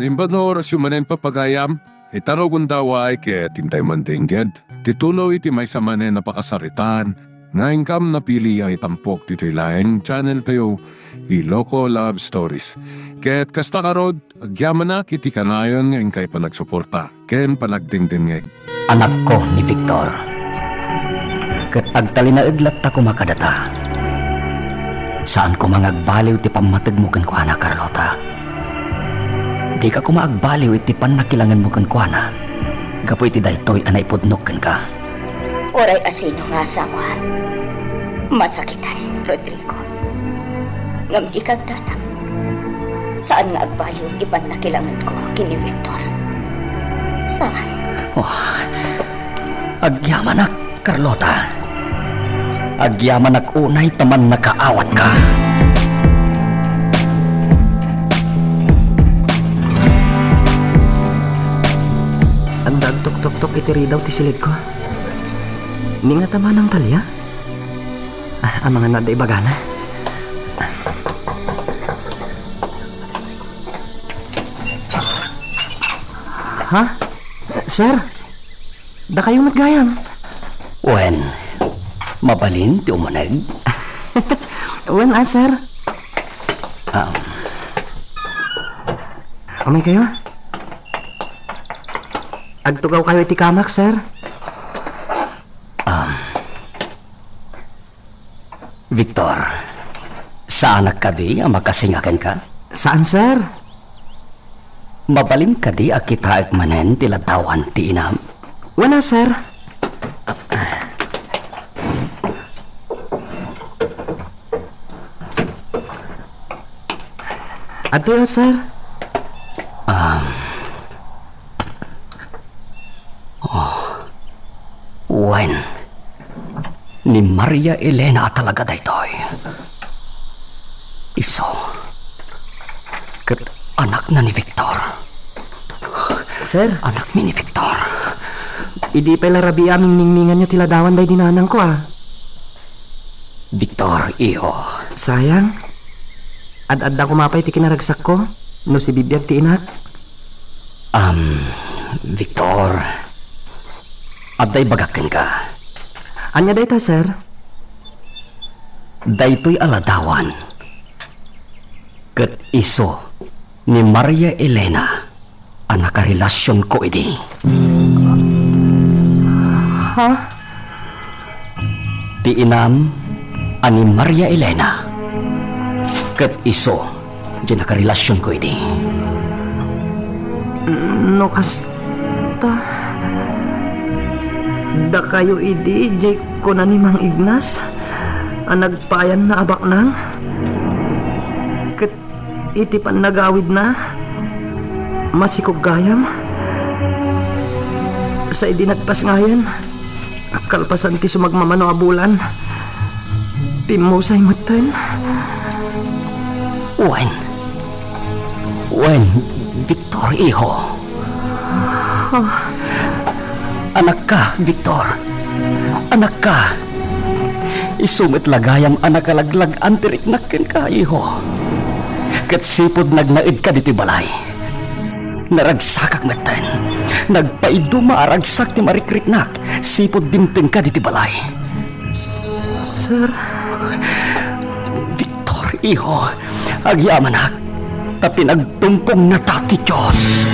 Nimbano oras yung manen papagayam, itarogon daw ay kaya tintay mandingged. Titulo iti may sa manen napakasaritan, nga ingkam napili ay tampok dito ilaeng channel kayo, Iloko Love Stories. Kaya't kasta karod, agyaman na kiti kanayon nga ingkay panagsuporta, ken panagdingdingeg. Anak ko ni Victor, ket agtalinaeglat ta ko makadata. Saan ko mangagbaliw ti pamateg mo ken kuana, Carlota? Di ka ko maagbaliw iti panakilangan mo ken kuana. Gapo iti daytoy anay pudnok ken ka. Oray asino nga asawa. Masakitan, Rodrigo. Ngam ikagdanak. Saan nga agbaliw ipanakilangan ko kini Victor? Saan? Oh, agyaman ak, Carlota. Agyaman ak unay taman nakaawat ka. Ang dagtok-tok-tok itiri daw ti silid ko. Ni nga tama ng talya? Ang mga nada ibagana. Ha? Sir? Da kayong matgayam? Wen, mabalin ti umaneg? Wen, sir? Umay kayo? Agtugaw kayo iti kamak, sir? Victor, saan ka di ang makasingakan ka? Saan, sir? Mabalin ka di akitaag manen tilatawan ti inam? Wala, sir. Ato yun, sir? Wen, ni Maria Elena talaga daytoy. Iso, ket anak na ni Victor. Sir? Anak mi ni Victor. Idi pala rabi aming ningningan niya tiladawan day dinanang ko, Victor, iho. Sayang. Ad-adda kumapay ti kinaragsak ko. No si bibiyag ti inak. Victor, aday bagaken ka. Anya day ta, sir? Daytoy aladawan. Ket iso ni Maria Elena ang nakarelasyon ko idi. Ha? Ti inam ani Maria Elena. Ket iso di nakarelasyon ko idi. No kasta. Da kayo idi, jay ko na ni Mang Ignas. Ang nagpayan na abak nang. Ket iti pan nagawid na. Masikog gayam. Sa idi nagpas ngayon. Kalpasan ti sumagmamano abulan. Pimusay matan. Wen, Victor, iho. Anak ka, Victor. Anak ka. Isumit lagayam anak kalaglag antirik nakin ka, iho. Kat sipod nagnaid ka diti balay. Naragsakak matan. Nagpaiduma aragsak ti marikriknak. Sipod dimting ka diti balay. Sir? Victor, iho. Agyaman ak. Tapi nagtumpong na tati Diyos.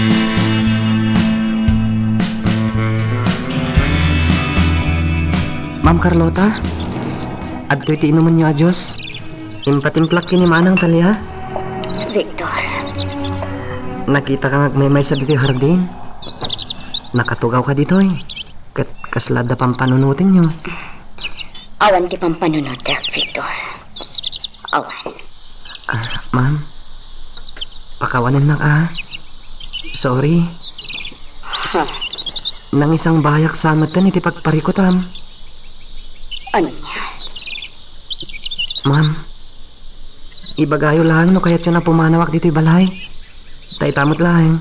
Ma'am Carlota, adto iti inuman niyo a Diyos. Impatimplak kini manang talya. Victor. Nakita ka ngagmaymay sa dito hardin. Nakatugaw ka dito eh. Kat kaslada pampanunutin niyo. Awan ti pampanunod, Victor. Awan. Ma'am, pakawanan na Sorry. Nang isang bayak samatan iti pagparikotam. Ano niya? Ma'am, ibagayo lang no kaya't yun na pumanawak dito'y balay. Taitamot lang.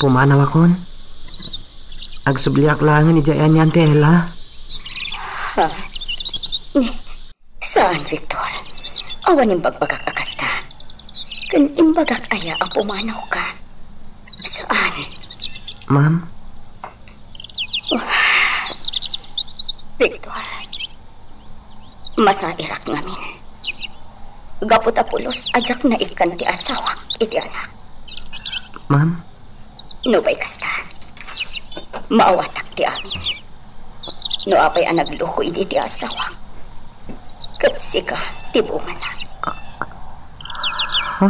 Pumanawakon. Agsubliak lang ni Jayan yan ti Ella. Ha? Saan, Victor? Awan yung bagbagak akasta. Kan imbagak aya ang pumanaw ka. Saan? Ma'am? Victor. Masairak ngamin. Gapot apulos ajak na ikan ti asawak iti anak. Ma'am? Nubay kasta. Maawatak ti amin. No apay ang nagluko iti ti asawak. Katsika ti bunga na. Ha?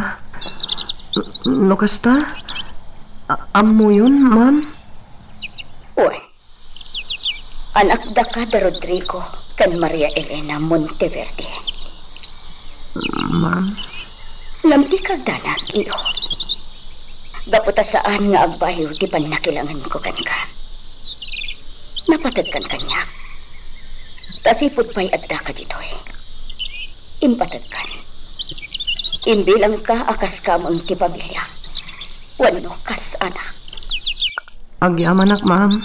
No kasta? Amo yun, ma'am? Uy. Anak da ka da Rodrigo kan Maria Elena Monteverde. Ma'am? Lamdi ka danak, iyo. Gaputa saan nga agbaliw di pa nakilangan ko kan ka. Napatad kan kanya. Tasipod pa'y adda ka dito eh. Impatad kan. Imbilang ka akas ka mong tipabilya. Wano kas anak. Agyamanak, ma'am.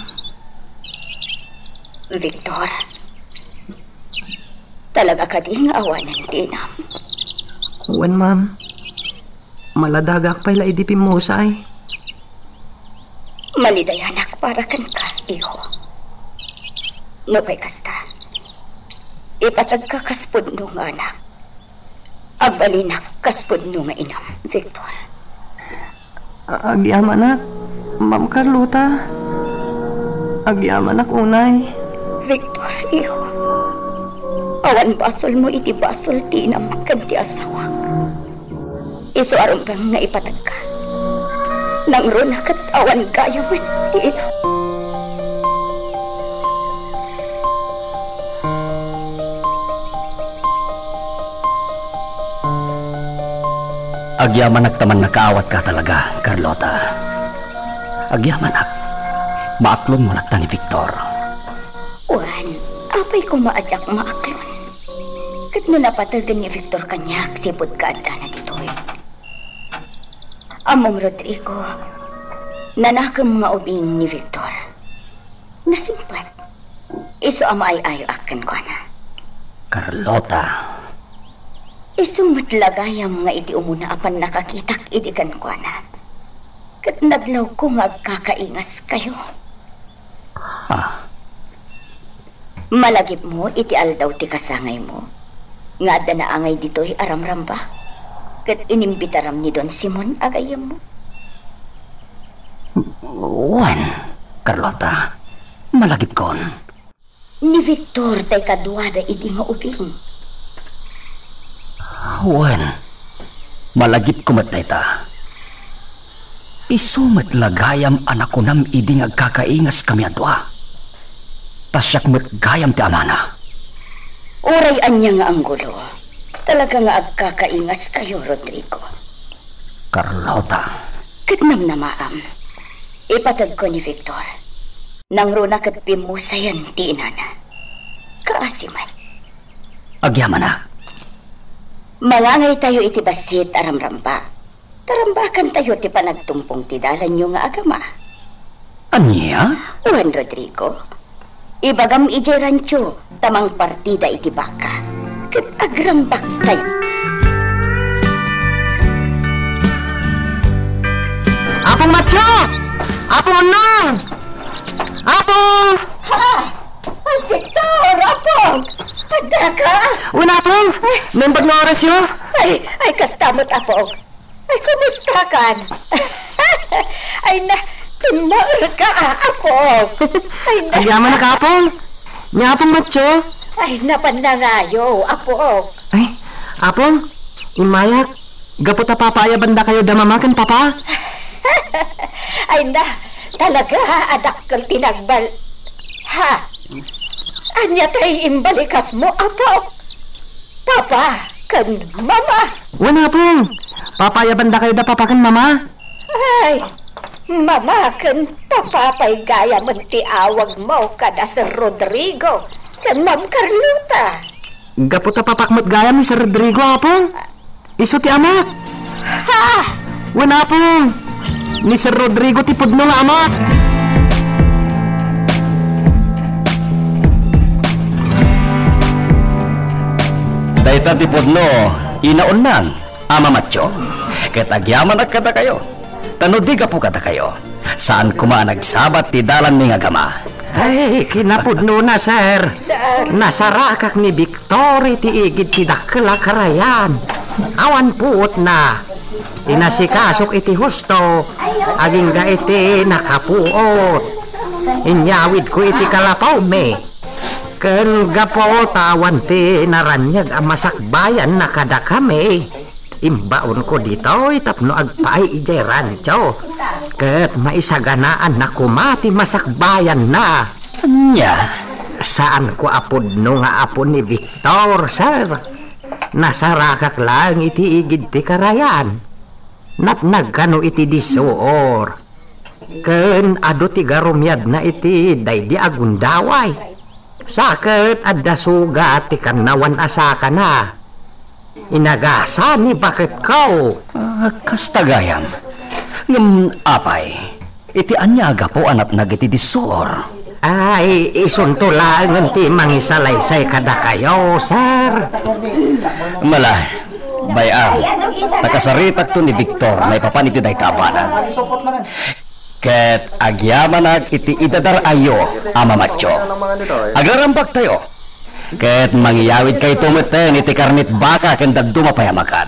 Victor. Talaga ka ding awanan dinam. Wan, ma'am. Maladagak pa'y laidipin mo say. Malidayanak para kan ka, iho. No pa'y kasta. Ipatag ka kaspod nung anak. Agbalinak kaspod nung inam, Victor. Agyamanak, Ma'am Carlota. Agyamanak unay. Victor, iho. Awan basol mo iti basol tinam kan ti asawak. Iso aron bang nga ipatag ka. Nang runa kat awan gaya man ti inam. Agyamanak taman nakaawat ka talaga, Carlota. Agyamanak, maaklon mo lakta ni Victor. Wan, apay ko maadyak maaklon. Kat no napatagan ni Victor kanyak, sipod ka anda na dito eh. Among Rodrigo, nanakam nga ubing ni Victor. Nasimpat. Iso ama ay ayo akan ko na. Carlota, Iso matlagayam nga iti umuna apan nakakitak iti kan ko na. Kat nadlaw ko nga kakaingas kayo. Malagip mo iti aldaw ti kasangay mo. Nga da na angay dito'y aramramba. Kat inimbitaram ni Don Simon agayam mo. wan, Carlota, malagip kon. Ni Victor tay kadwada iti nga ubing. Wan, malagip ko matay ta. Isumat lagayam anak ko nam idi nga kakaingas kami adwa. Tasyak mat gayam ti amana. Uray anya nga ang gulo. Talaga nga agkakaingas kayo, Rodrigo. Carlota, Katnam na maam. Ipatag ko ni Victor. Nang runa kat pimusayan ti inana. Kaasiman. agyamanak. Mangangay tayo iti basit aramramba. Tarambakan tayo ti panagtumpong ti dalan nyo nga agama. Anya? Juan Rodrigo. Ibagam iti rancho, tamang partida iti baka. Kat agrambak tayo. Apong Macho! Apong Unang! Apong! Ha! Ay, Victor! Apong! Ada ka! Una, Apong! Membag na oras yun? Ay, kastamot, Apong. Ay, kumusta kan? Ay, timaur ka, Apong. Ay, Agyaman na ka, Apong! Nga, Apong Macho! Ay, napandangayo, Apong. Ay, Apong! Imayak! Gapot na papaya banda kayo damamakan, Papa? Ay, talaga, adakkel tinagbal. Ha? Anya tay imbalikas mo, Apong. Papa, kan mama. Wala, Apong! Papaya banda kayo da papakan, Mama? Ay, mama, kan papa pa'y gaya mo ti awag mo kada sa Rodrigo. Kan Ma'am Carlota. Gapot na papakmot gaya ni Sir Rodrigo, Apong! Iso ti amak! Ha? Wala, Apong! Ni Sir Rodrigo ti pudno nga amak! Dayta ti podno, inaon nang, ama Macho. Ket agyaman at kata kayo. Tanodiga po kada kayo. Saan kuma nagsabat ti dalan mi nga gama? Ay, kinapudno na, sir. Sir. Nasarakak ni Victor iti igid ti dakla karayan. Awan puot na. Inasikasok iti husto. Aging ga iti nakapuot. Inyawid ko iti kalapaw me. Ken gapo tawan ti naranyag ang masakbayan na kada kami. Imbaon ko dito tapno agpaay ijay rancho. Ket maisaganaan na kumati masakbayan na. Anya, Saan ko apudno nga apon ni Victor, sir? Nasarakak lang iti igid ti karayan. Natnagkano iti disuor. Ken ado ti garumyad na iti daydi agundaway. Saket adda sugat ti kanawan asaka na. Inagasa ni bakit ko? kastagayan. Ngam apay, iti anyaga po anat nagiti disor. Ay, isunto lang ti mangisalaysay kada kayo, sir. Mala, bayam, takasaritak to ni Victor na ipapaniti day kaapanan. Ket agyamanag iti idadar ayo, ama macho. Agrarambak tayo. Ket mangyawid kayo tumeten iti karnit baka ken daddu mapayamakan.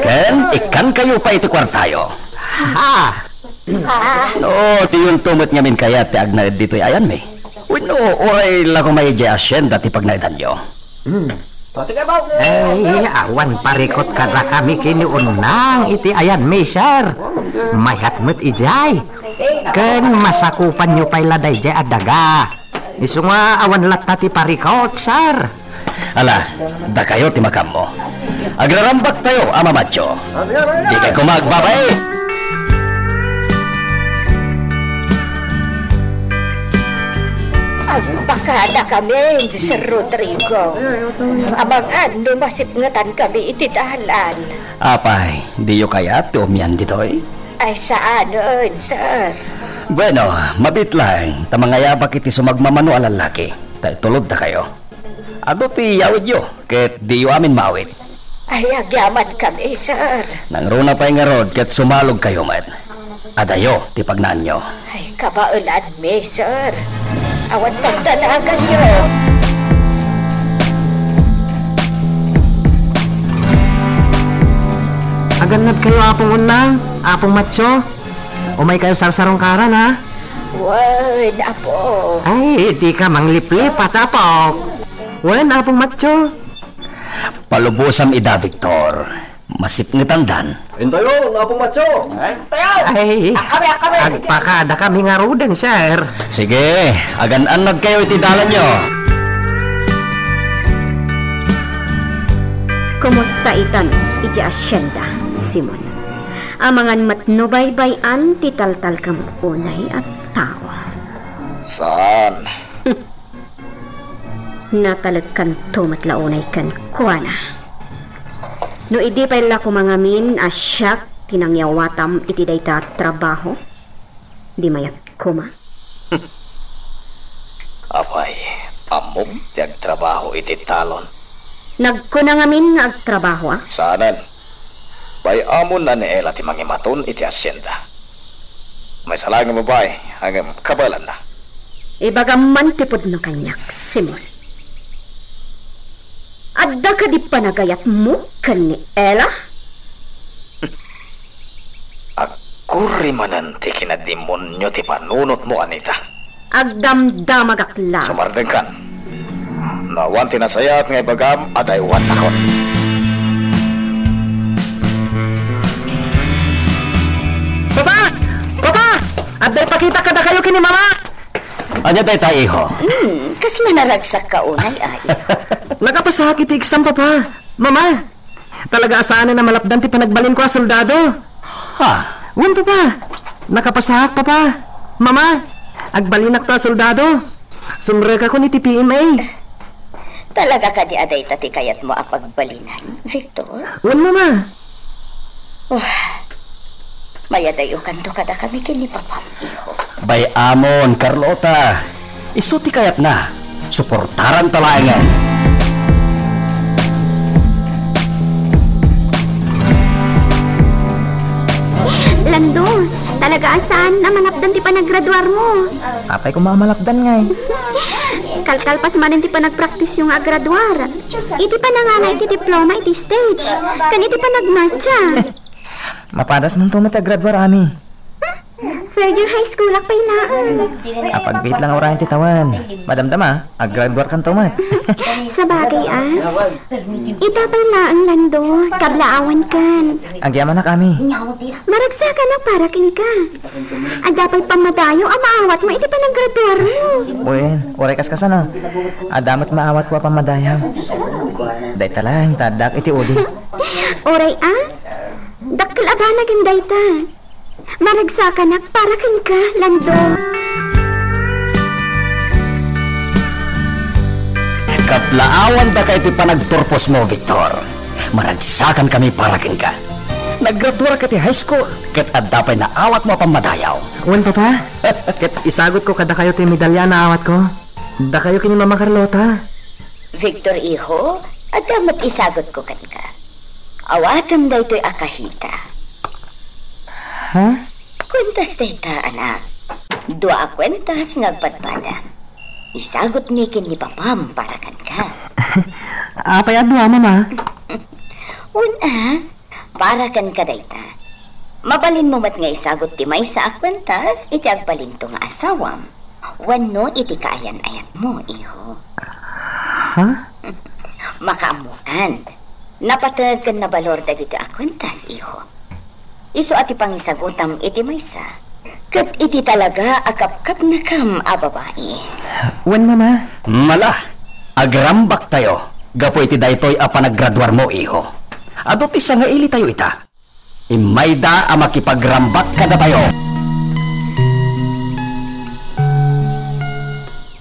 Ken ikan kayo pa iti kwartayo. Ha! No, di yung tumot ngamin kaya ti agnaid dito'y ayan me. Wino, oray lang may di asyenda ti pagnaidan nyo. Ay, awan parikot kada kami kiniunang iti ayan me, sir. Mayatmet ijay. Ken masakupan nyo pa'y laday jay adaga. Isu nga awan latta ti parikot, sir. Ala, da kayo ti makam mo. Agrarambak tayo, ama macho. Di kayo kumagbabay. Agpakada kami, Sir Rodrigo. Abangan, lumasipngatan kami iti dalan. Apay, di yo kaya ti umyan dito'y? Ay saanon, sir? Bueno, mabit lang. Tamangayabak iti sumagmamano alalaki. Tay tulod na kayo. Ado ti yawid yo, ket di yo amin mawid. Ay agyaman kami, sir. Nang runa pa'y nga rod, ket sumalog kayo met. Adayo, ti pagnaan nyo. Ay kabaulan mi, sir. Awan pagdanagan nyo. Aganad kayo apong unang, apong macho. Umay kayo sarsarong karan, ha? Wen, apo. Ay, di ka mangliplipat, apok. Wen, apong macho. Palubusam ida, Victor. Masipngitan dan. Ay, agpakada kami nga ruden, sir. Sige, agan-anag kayo iti dalan nyo. Kumusta itan iti asyenda, Simon? Amangan matnubay-bayan ti taltal kamukunay at tao. Saan? Natalag kan tumatlaunay kan kuana. No idi pa ila kumangamin asyak tinangyawatam iti dayta trabaho. Di mayat kuma. Apay, amok tiag trabaho iti talon. Nagkunangamin nga agtrabaho ah. Saanan? Bay amon na ni Ela ti mangimaton iti asyenda. May salang mo bay, hanggang kabalan na. Ibagaman tipod no kanyak, Simon. Adda ka di panagayat mo kan ni Ella? Akuri mananti kinadimonyo ti panunot mo, Anita. Agdamdamag akla. Sumardeng kan. Nawan tinasayat nga ibagam adaywan akon. Papa! Papa! Aday pakita kada kayo kini mama! Anya day tayo, iho? Kasla naragsak ka unay ay. Nakapasakit ti exam, papa. Mama, talaga asaan na malapdan ti panagbalin ko a soldado. Ha? Wan, papa. Nakapasak, papa. Mama, agbalinak to a soldado. Sumrek ako ni ti PMA. Talaga ka di aday tati kayat mo apagbalinan, Victor? Wan, mama. Mayadayo kanto kada kami kini papam, iho. Bay amon, Carlota. Isuti kayat na. Suportaran talayangan. Landong, Kalagaasan na malapdan ti pa naggraduar mo. Apay ko mamalapdan nga eh. Kalkalpas man ti pa nagpractice yung agraduar. Iti pa nangangay iti diploma iti stage. Kan iti pa nagmarcha. Mapadas man to matagraduar ami. Third year high school ak pailaan. Apagbit lang orayan ti tawan. Madamdama, agraduar kan tomat. Sa bagay ita pailaan lando, kablaawan kan. Ang yaman na kami. Maragsakan na para kin ka. Ang dapat pamadayo ang maawat mo iti pa naggraduar mo. Uy, oray kas no. Adamat maawat ko pamadayaw. Day talang, tadak iti udi. Oray dakkel abana kin dayta. Maragsakan na para kin ka lando. Kaplaawan da kay ti panagturpos mo, Victor. Maragsakan kami para kin ka. Naggraduar ka ti high school, ket addapay na awat mo pamadayaw. Uwan papa, ket isagot ko kada kayo ti medalya na awat ko. Da kayo kini Mama Carlota. Victor iho, at damat isagot ko kan ka. Awatam da ito'y akahita. Ha? Kwentas dayta, anak. Dua kwentas ngagpatpala. Isagot ni kin ni papam para kan ka. Apay adwa, Mama. Una, para kan ka dayta. Mabalin mo mat nga isagot ti may sa akwentas, iti agbalin to nga asawam. Wano iti kaayan-ayat mo, iho. Ha? Makaamukan. Napatag kan na balor dagiti akwentas, iho. Isu ati pangisagutam iti maysa. Kat iti talaga akapkap na kam a babae. Uwan, Mama. Mala, agrambak tayo. Gapo iti daytoy a panaggraduar mo, iho. Adot isa nga ili tayo ita. Imayda a makipagrambak kada tayo.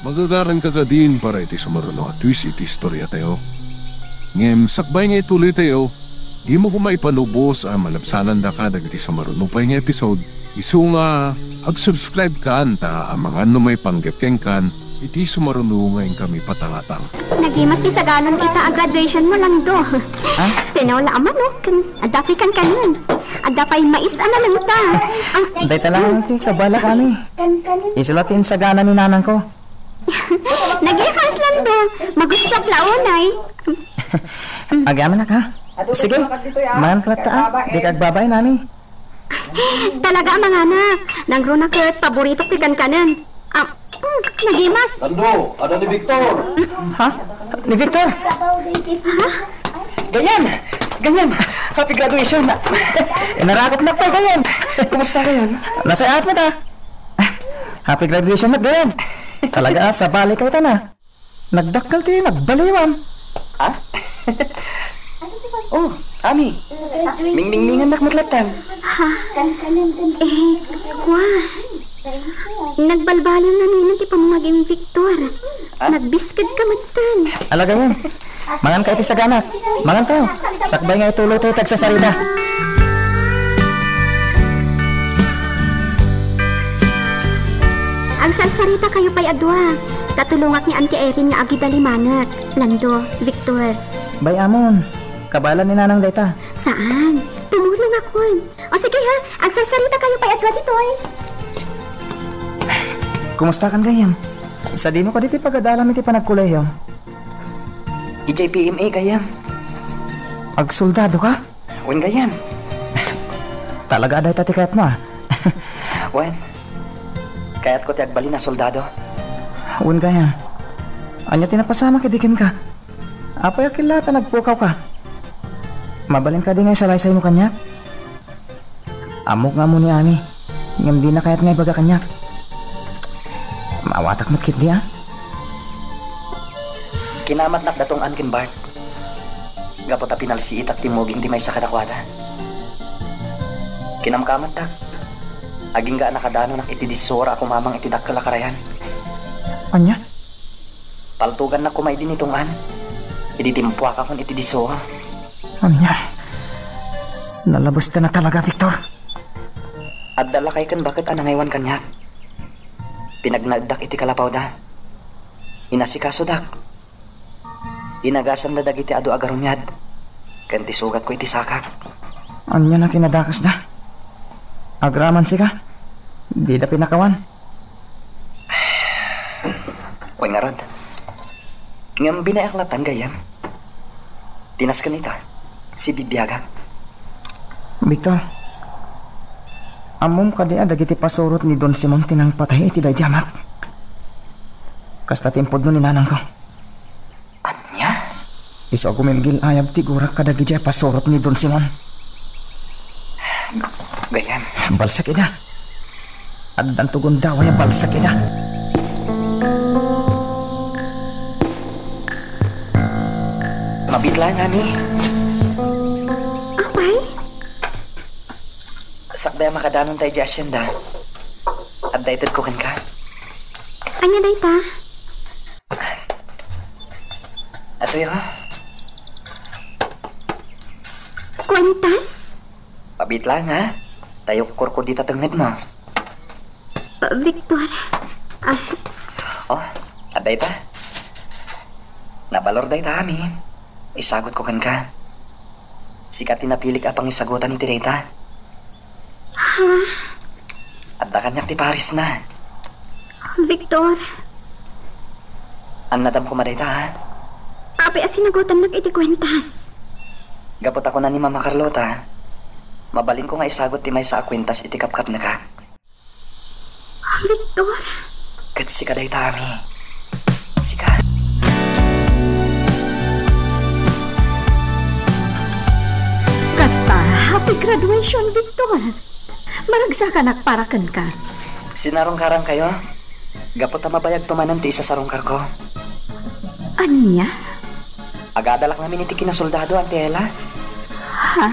Magagaran ka din para iti sumaruno at twist iti istorya tayo. Ngem, sakbay nga ituloy tayo. Di mo kumaipanubos ang malabsanan da ka dagiti sumaruno pa nga episode. Isu nga, ag-subscribe ka ta ang mga may panggapkeng kan iti sumaruno ngayon kami patangatang. Nagimas ti saganon ita ang graduation mo lang do. Pinawala aman no, adapi kan kanin. Adapay mais ana lang ta. Day talang ti sa bala kami. Isulatin sa gana ni nanang ko. Nagihas lang do. Magustap launay. Agaman na ka. Sige, man kalata di kagbabay nani. Talaga mga anak. Nangruna ka paborito ti kankanan. Nagimas. Tando, ada ni Victor. Ha? Ni Victor? Ganyan! Ganyan! Happy graduation! Narakot na pa, ganyan! Kumusta ganyan? Nasa at mo ta? Happy graduation na, ganyan! Talaga, sa bali kayo ta na. Nagdakkel ti, nagbaliwan. Ha? Oh, Ami. Ming-ming-mingan nakmatlatan. Kwa. Nagbalbaliw na nino ti pamaging Victor. Nagbiskid ka matan. Alaga yan. Mangan ka iti sa ganak. Mangan tayo. Sakbay nga ituloy tayo tagsasarida. Ang sarsarita kayo pa'y adwa. Tatulungak ni Auntie Erin nga agi dalimanat. Lando, Victor. Bay amon. Kabalan ni nanang dayta. Saan? Tumulong ako. O sige ha, ang sarsarita kayo pa'y adwa dito eh. Kumusta kan gayam? Sa di mo ka diti pagadalam iti panagkuleyo. EJPMA gayam. Agsoldado ka? Wen gayam. Talaga aday tatikayat mo Wen. Kayat ko ti agbali na soldado. Wen gayam. Anya tinapasama kidikin ka. Apay akilata nagpukaw ka. Mabalin ka di ngay salaysay mo kanyak. Amok nga mo ni Ami. Ngam di na kayat ngay baga kanyak. Maawatak mo't kit di Kinamat nak datong Ankin Bart. Gapot a pinalsiit at timoging di may sa kadakwada. Kinamkamat tak. Aging ga nakadano nak itidisora ako mamang itidak kalakarayan. Anya? Paltugan na kumay din itong an. Iditimpwa ka kung itidisora. Anya? Nalabos na talaga, Victor. At dala kay kan bakit anangaywan kanyak. Pinagnagdak iti kalapaw da. Inasikaso dak. Inagasam na dagiti adu agarunyad. Kanti sugat ko iti sakak. Anya na kinadakas da? Agraman si ka? Di na pinakawan. Kuy nga rod. Ngam binaaklatan gayam. Tinas ka nita. Si Bibiyagak. Victor, amom ka di dagiti pasurot ni Don Simon tinang patay iti dayjamak. Kasta timpod no ni nanang ko. Anya? Iso gumilgil ayab tigurak kadagiti pasurot ni Don Simon. Gayam. Balsak ida. Addan tugon daway balsak ida. Mabitla nga ni. Apay? Sakbaya makadanon tayo di asyenda. At daitid ko ka. Anya day ta? Ato yo. Kwentas? Mabitla nga. Tayo kurko di tatangit mo. Victor. Oh, at dayta. Nabalor dayta kami. Isagot ko kan ka. Sikat tinapilik apang isagutan ni Tireta. Ha? At da kanyak ti Paris na. Victor. Ang nadam ko madayta ha. Api asinagutan nak iti kwentas. Gapot ako na ni Mama Carlota. Mabalin ko nga isagot ti may sa akwintas iti kapkap na ka. Victor. Kat sika dayta kami. Sika. Kasta, happy graduation, Victor. Maragsa ka nakparakan ka. Sinarong karang kayo? Gapot na mabayag tumanan ti isa sarong karko. Anya? Agadalak namin iti kinasoldado, Auntie Ella. Ha?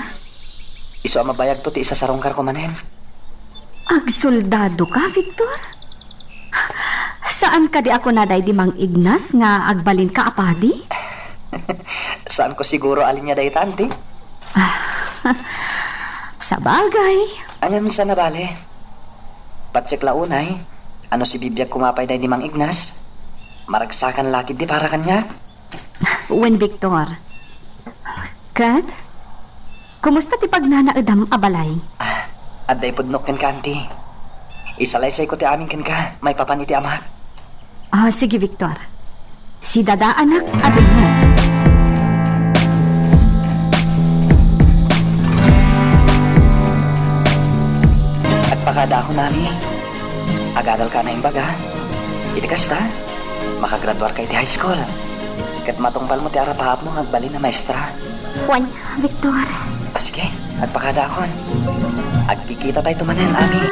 Iso ang mabayag to ti isa sarong karko manen. Agsoldado ka, Victor? Saan ka di ako naday di Mang Ignas nga agbalin ka apadi? Saan ko siguro alin niya dayta, Auntie? Sa bagay. Anyam sa nabali. Patsik launay. Ano si Bibiyag kumapay day di Mang Ignas? Maragsakan lakid di para kanya. When Victor. Kat? Kumusta ti pagnanaedam abalay? At day pudnokin ka, Auntie. Isalaysay ko ti amin ken ka. May papan iti amak. Sige, Victor. Si Dada anak, abin mo. At pakada ako nami. Agadal ka na imbaga. Iti kasta. Makagraduar ka iti high school. Kat matungpal mo ti arapahap mo agbalin na maestra. Juan, Victor. Sige, at pakada ako. Agkikita tayo tumanan, Ami.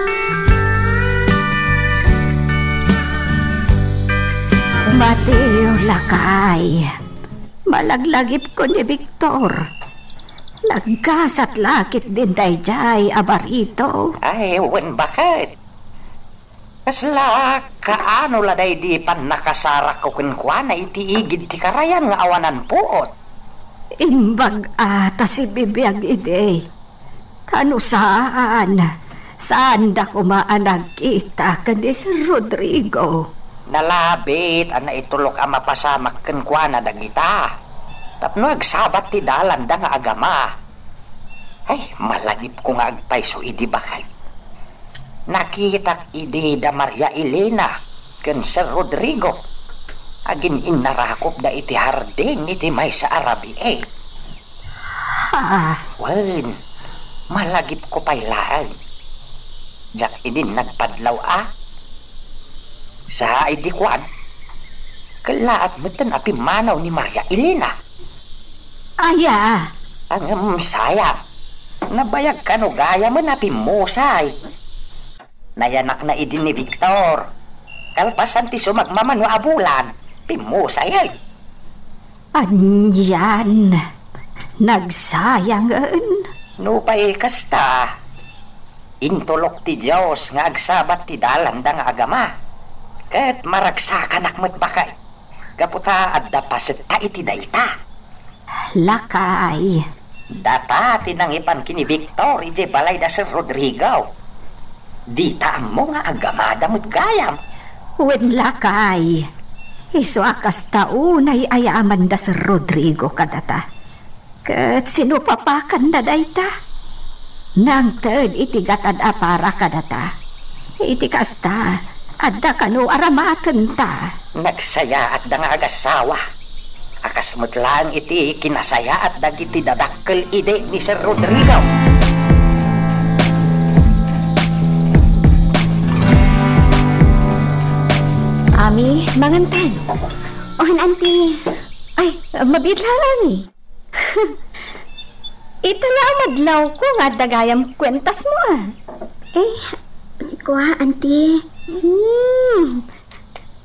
Mateo lakay. Malaglagip ko ni Victor. Nagkasat lakit din dayjay abarito. Ay, wen bakit? Kasla, kaano laday di pan nakasarak ko kinkwa na itiigid ti karayan nga awanan puot. Imbag ata si Bibiyag ide. Kano saan? Saan da kumaanag kita kani si Rodrigo? Nalabit, ana itulok ang mapasamak kinkwa na dagita. Tapno agsabat ti dalan da nga agama. Ay, malagip ko nga agpayso idi bakay. Nakitak idi da Maria Elena ken Sir Rodrigo. Agin inarakop da iti harding iti may sa Arabi eh. Ha? Wen, malagip ko paylaan. Jak idin nagpadlaw Sa idi kwan. Kalaat metan api manaw ni Maria Elena. Aya. Ang sayang. Nabayag ka no gaya man api musay. Nayanak na idin ni Victor. Kalpasan ti sumagmamano abulan. Pimusay ay. Anyan. Nagsayangan. Nupay kasta. Intulok ti Diyos nga agsabat ti dalan da nga agama. Ket maragsakan akmet bakay. Kaputa adda paset ta iti dayta. Lakay. Data tinangipan kini Victor ije balay da Sir Rodrigo. Dita ang mo nga agamada mo't gayam. Wen lakay. Iso akas taunay ayaman da Sir Rodrigo kadata. Ket sinupapakan da dayta. Nang ted itigatad apara kadata. Iti kasta, adda kano aramatan ta. Nagsaya at da nga agasawa. Akas lang iti kinasaya at dagiti dadakkel ide ni Sir Rodrigo. Ami, mangantan. Ohan, auntie. Ay, mabit lang, Ami. Ito na ang madlaw ko nga dagayam kwentas mo Kuha, auntie.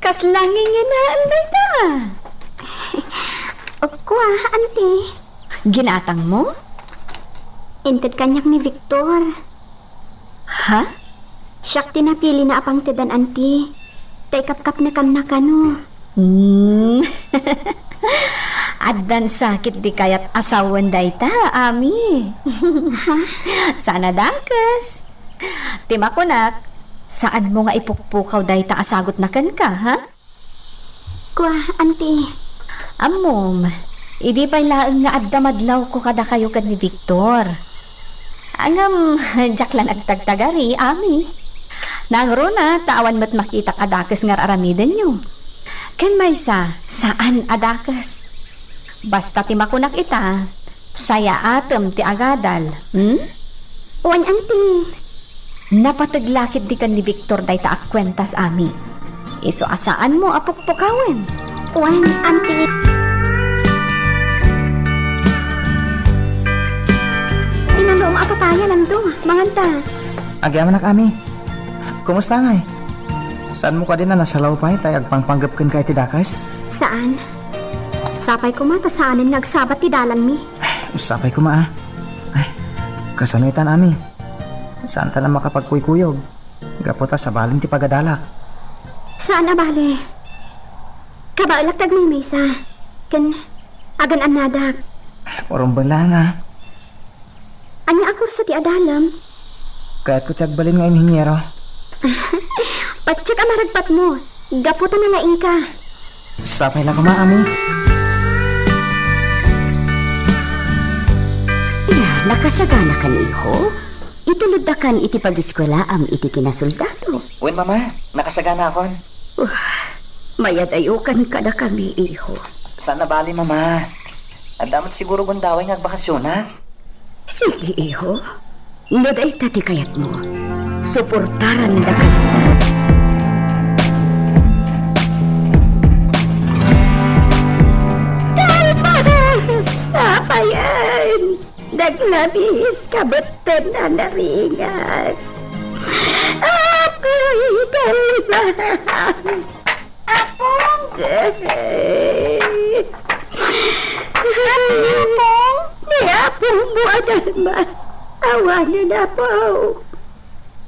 Kaslangin nga na anday ta. Kuha, auntie. Ginatang mo? Inted kanyak ni Victor. Ha? Siyak tinapili na apang tedan, auntie. Tay kap-kap na kam na kano. Addan sakit di kayat asawan day ta, Ami. Sana dangkas. Tima ko nak, saan mo nga ipukpukaw day ta asagot na kan ka, ha? Kuha, auntie. Amom, idi pa'y laeng nga adda madlaw ko kada kayo kan ni Victor. Angam, jaklan agtagtagari, Ami. Nangro na, tawan mo't makita kadakas nga aramiden nyo. Kan may saan adakas? Basta timakunak ita, saya atem ti agadal. Wan, auntie. Napataglakit di kan ni Victor day ta akwentas, Ami. Iso asaan mo apukpukawen? Wan, auntie. Inalo mo apapaya lang to, manganta. Agyaman na kami. Kumusta nga eh? Saan mo ka din na nasalaw pa tayo agpangpanggap kan kay tidakas? Saan? Sapay ko mata saanin nagsabat ti dalan mi. Usapay ko ma ah. Ay, kasanoitan ami. Saan ta na makapagkuykuyog? Gaputa sa balin ti pagadalak. Saan na bale? Kabaalak tag may mesa. Ken, agan anadak. Porong lang ah. Anya ako sa ti adalam? Kaya't ko ti agbalin nga inhinyero. Patsyak ang maragpat mo. Gaputan na laing ka. Sapay lang ko ma ami. Nakasagana kan iho? Itulod da kan iti pag-eskwela am iti kinasoldado. Uy, mama, nakasagana akon. Mayad ayukan ka na kami, iho. Saan na bali, mama? Adamat siguro gundaway nga agbakasyon, ha? Sige, iho. Naday tati kayat mo. Suportaran da kayo. Kalma! Sapayan! Naglabis kabutan na naringan. Ako'y dalmas. Apong gay. Apong? Ni apong mo dalmas. Awanan na po.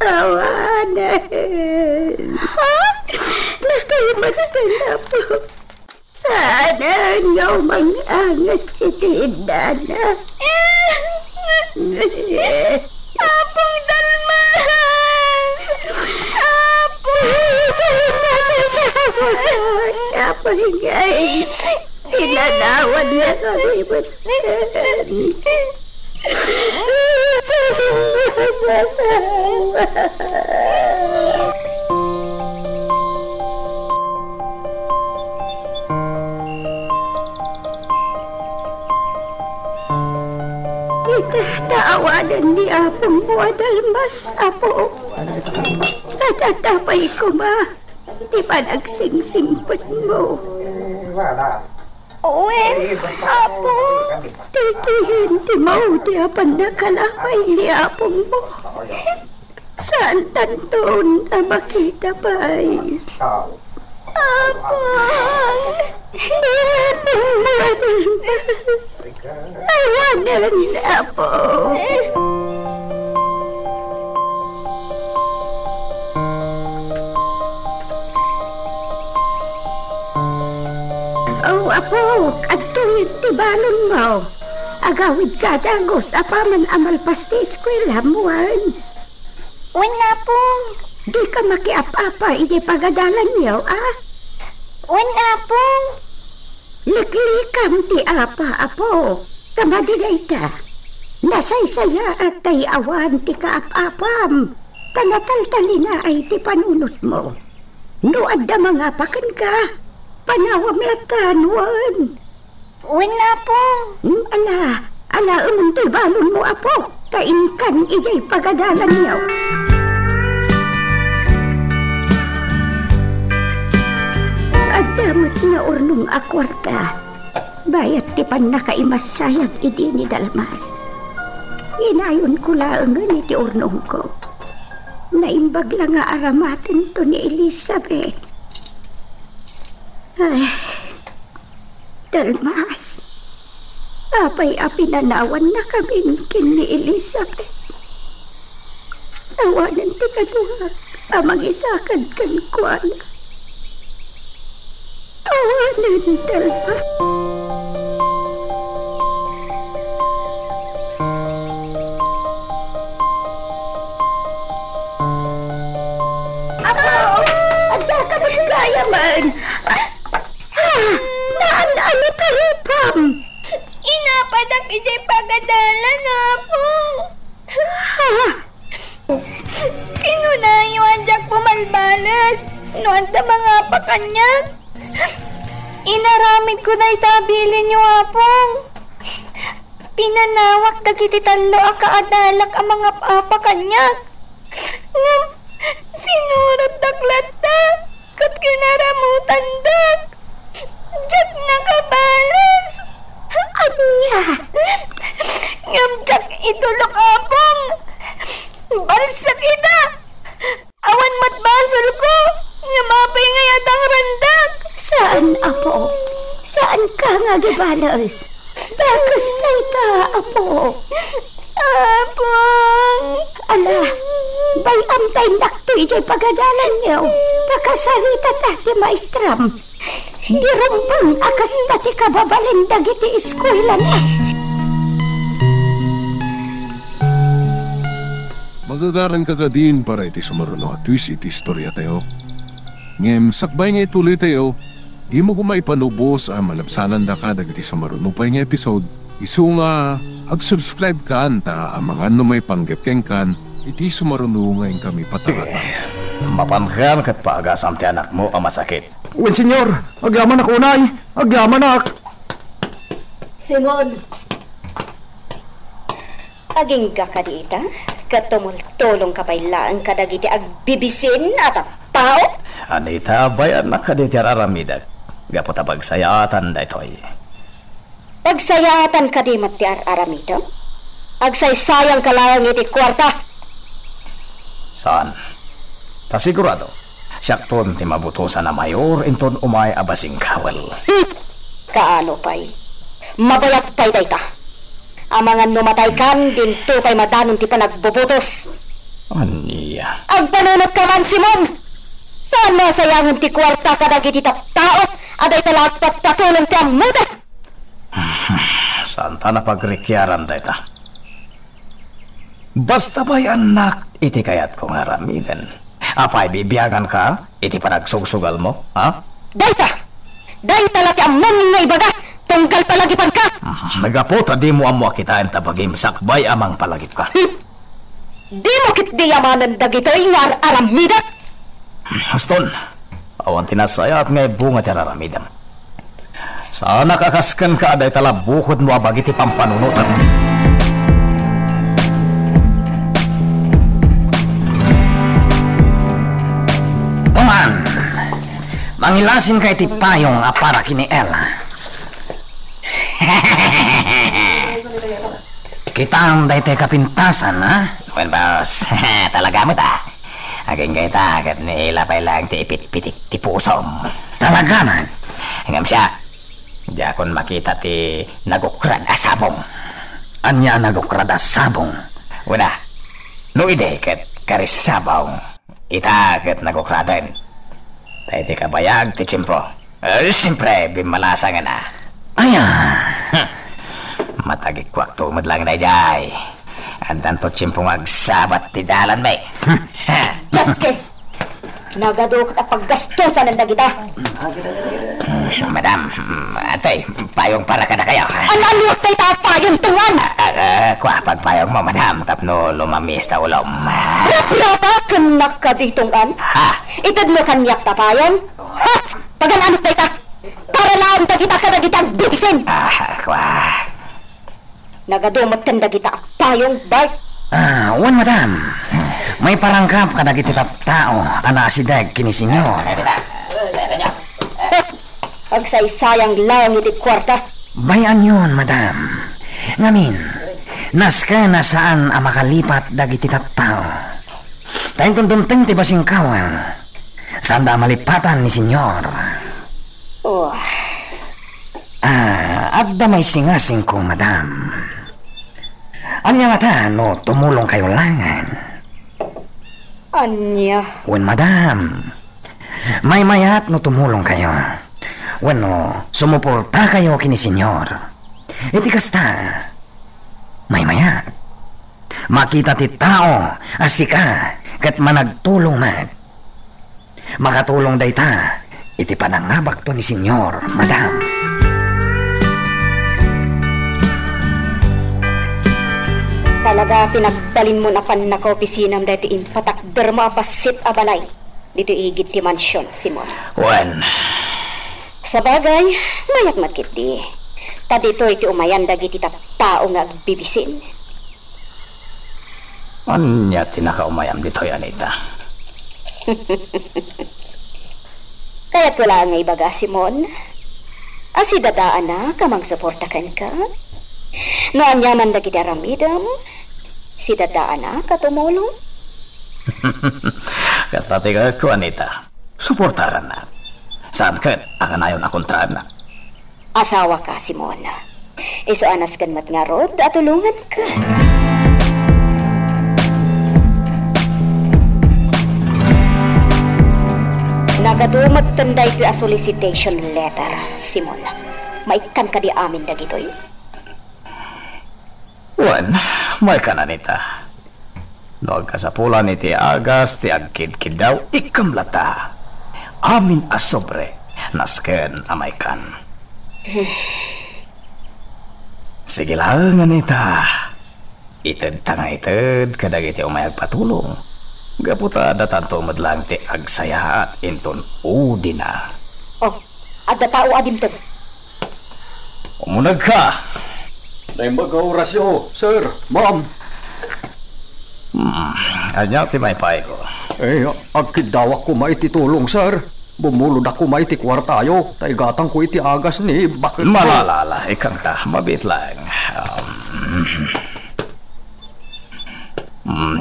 Awanan. Ha? Nakalimutan na po. Sana nga umangangas itindana. Apong dalmas! Apong! Apong ngay! Inanawan niya kami Tawanan ni Apong mo dalmas, Apo. Tatatapay ko ma. Di ba nagsingsingpot mo? Uwen, Apo. Titihin ti mo, di apan nakalakay ni Apong mo. Saan tanton na makita pa'y? Apong! Apong mo dalmas. Awanan na po. Oh, Apo, agtungit ti balon mo. Agawid ka dagos, apaman amal pasti eskwela muan. Wan na pong. Di ka makiap-apa, iti pagadalan niyo, ah? Wan na pong. Liklikam ti apa, Apo. Kamadiday ta. Nasaysaya at tay awan ti kaap-apam. Tanataltali na ay ti panunot mo. No adda mga pakan ka, panawam latanuan. Uwin na po. Ala umuntoy balon mo apo, tainkan ijay pagadalan niyaw. Adamot nga urnong akwarta, bayat ti pan nakaimasayag idi ni Dalmas. Inayon ko laangan iti urnong ko. Naimbag lang nga aramatin to ni Elizabeth. Ay, Dalmas, apay apinanawan na kami ni Elizabeth. Awanan ti kaduha, amang isakad kan kuana. Awanan, Dalmas. Kaya man. Naan ni Taripam. Inapadak ijay pagadalan na po. Kinunayuan jak pumalbalas. Noon ta mga pakanya. Inaramid ko na itabilin niyo apong. Pinanawak dagiti talo akaadalak ang mga pakanya. Ngam, sinurot daklata. Kat kinaramutan dak. Jak nakabalas. Anya? Ngam jak itulok apong. Balsak ita. Awan matbasol ko. Ngamapay ngayat ang randak. Saan, Apo? Saan ka nga gibalas? Bakas na ita, Apo. Apong. Ala, bayam tayo nakto ijay pagadalan niyo. Takasarita ti maestram. Dirumbang akas ti kababalin dagiti eskwela na. Magagaran ka din para iti sumaruno at twist iti istorya tayo. Ngem, sakbay nga ituloy tayo, di mo kumaipanubos ang malabsanan da ka dagiti sumaruno pa nga episode. Isu nga, ag-subscribe ka anta ang mga may panggapkeng kan, iti sumaruno ngayon kami patangatan. Mapamkan kat paagasam ti anak mo ang masakit. Uwin, senyor. Agyaman ako, nay. Agyaman ak. Simon, aging ka dita? Katumultulong ka pailaan ka dagiti agbibisin at tao? Anita, bayan na ka di aramidag. Gapot pagsayatan da ito'y. Pagsayatan ka di mati aramida? Agsaysayang ka lang iti kwarta? Saan? Tasigurado. Siyakton ti mabutusan na mayor inton umay abasing kawal. Kaano pa'y? Mabayat pa'y dayta. Amangan numatay kan, din to pa'y madanon ti panagbubutos. Aniya. Agpanunot ka man, Simon! Saan masayangan ti kwarta ka dagiti tao? Aday talag patulong ti ang muda? Saan ta na pagrikyaran dayta? Basta ba'y anak, iti kayat kong haramidan. Apay bibiyagan ka, iti panagsugsugal mo, ha? Dayta! Dayta lati ang mga ibaga! Tunggal palagipan ka! Nagapota di mo amo akitain tabagim sakbay amang palagip ka. Di mo kit di yamanan dagito ingar aramida? Huston, awan tinasaya at ngay bunga ti araramidam. Sana kakaskan ka aday tala bukod mo abagiti pampanunutan. Tuman, mangilasin kay ti payong para kini Ella. Kitang dayte kapintasan, ha? Well, boss, talaga mo ta. Aging kita, kat nila pa lang ti ipit-pitik ti pusom. Talaga man. Hanggang siya, di akon makita ti nagukrad asabong. Anya nagukrad asabong? Wala, no ide kat karisabaw. Ita kat nagukradan. Dayte kabayag ti tsimpo. Siyempre, bimalasa nga na. Ayan. Matagikwak tumod lang na jay. Andan to tsimpong agsabat ti dalan may. Jaske! Nagadok at paggastusan ng dagita. Madam, atay, payong para ka na kayo. Analuot tayo tapayong tungan! Kwa, pagpayong mo, madam, tapno lumamis na ulom. Rapat! Kanak ka ditong an? Itad mo kanyak tapayan? Ha! Pagananot na ita! Para lang kita ka na kitang bibisin! Nagadumot ka na kita payong, Bart. Wan madam. May parangkap ka na kititap tao. Ana si Dag kini senyor. Agsaysayang lang itid kwarta. Bayan yun, madam. Ngamin, naska na saan ang makalipat dagiti tao. Tayong kundumteng ti basing kawan. Saan da malipatan ni senyor? Oh, Adda may singasing ko, madam. Anya mata, no, tumulong kayo langan. anya. Wen, madam. May mayat no tumulong kayo. Wen, no, sumuporta kayo kini senyor. Iti kasta, may mayat. Makita ti tao, asika, kat managtulong man. Makatulong dayta, iti panangabak to ni senyor, madam. Talaga pinagdalin mo na pan na ka opisinam dito patakder mo apasit abalay. Dito igit ti mansyon, Simon. Wen, Sa bagay, mayak magkit di. Ta dito iti umayan dagiti tao nga agbibisin. anya tinakaumayam dito yan ita. Kaya't wala nga ibaga, Simon. Asi dadaan na kamang suportakan ka. No anyaman dagiti aramidam, si dadaan na katumulong. Kastati ka ko, Anita. Suportaran na. Saan ka? Akan ayon akong traan na. Asawa ka, Simon. Iso anas kan mat nga rod, at tulungan ka. Nagadumat tanda ito a solicitation letter, Simon. Maikan ka di amin dagitoy. Wen, may ka na, Anita. Noag kasapulan iti agas ti agkid-kid daw ikamlata. Amin asobre nasken amay kan. Sige lang, Anita. Ited tanga ited kadag iti umayag patulong. Gaputa datanto madlang ti agsaya at inton udina. Oh, adda tao adim to. Umunag ka. Dahil mag-oras yo, sir, ma'am. Anya ti may pay ko. Agkidawak ko maititulong, sir. Bumulod ako maiti kwartayo. Taigatang ko iti agas ni bakit ko. Malalala, ikang ka, mabit lang.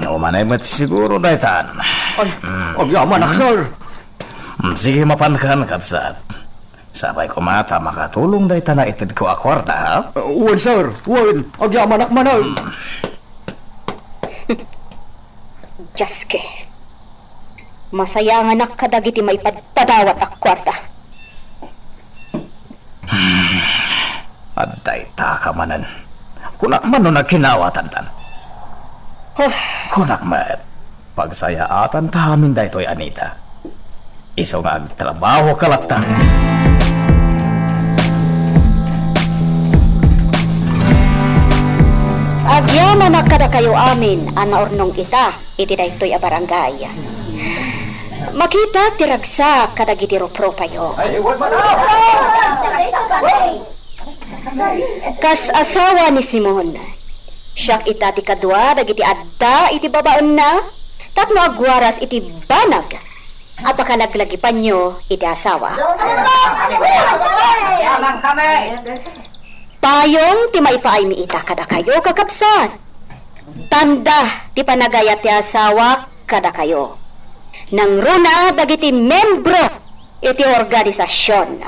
Umanay mat siguro daytan. Ay, agyaman ak, sir. Sige mapankan, kapsat. Sabay ko mata makatulong daytan na itid ko akwarta, ha? Wen, sir. Wen, agyaman ak manay. Jaske. Masaya nga nakadagiti may padawat ak kwarta. Aday takamanan. Kunak man no nagkinawatan tan. Kunak man. Pagsayaatan tahamin daytoy, Anita. Iso nga agtrabaho kalatan. Agyaman na kada kayo amin, anaornong kita, iti daytoy a barangay. Makita tiragsa kada gitiro propayo. Kas asawa ni Simon. Siyak ita ti kadwa, dagiti adda, iti babaon na. Tapno agwaras iti banag. Apakalaglagi pa nyo, iti asawa. Payong ti maipaay mi ita kada kayo kakapsat. Tanda ti panagayat ti asawa kada kayo. Nang runa dagiti membro iti organisasyon.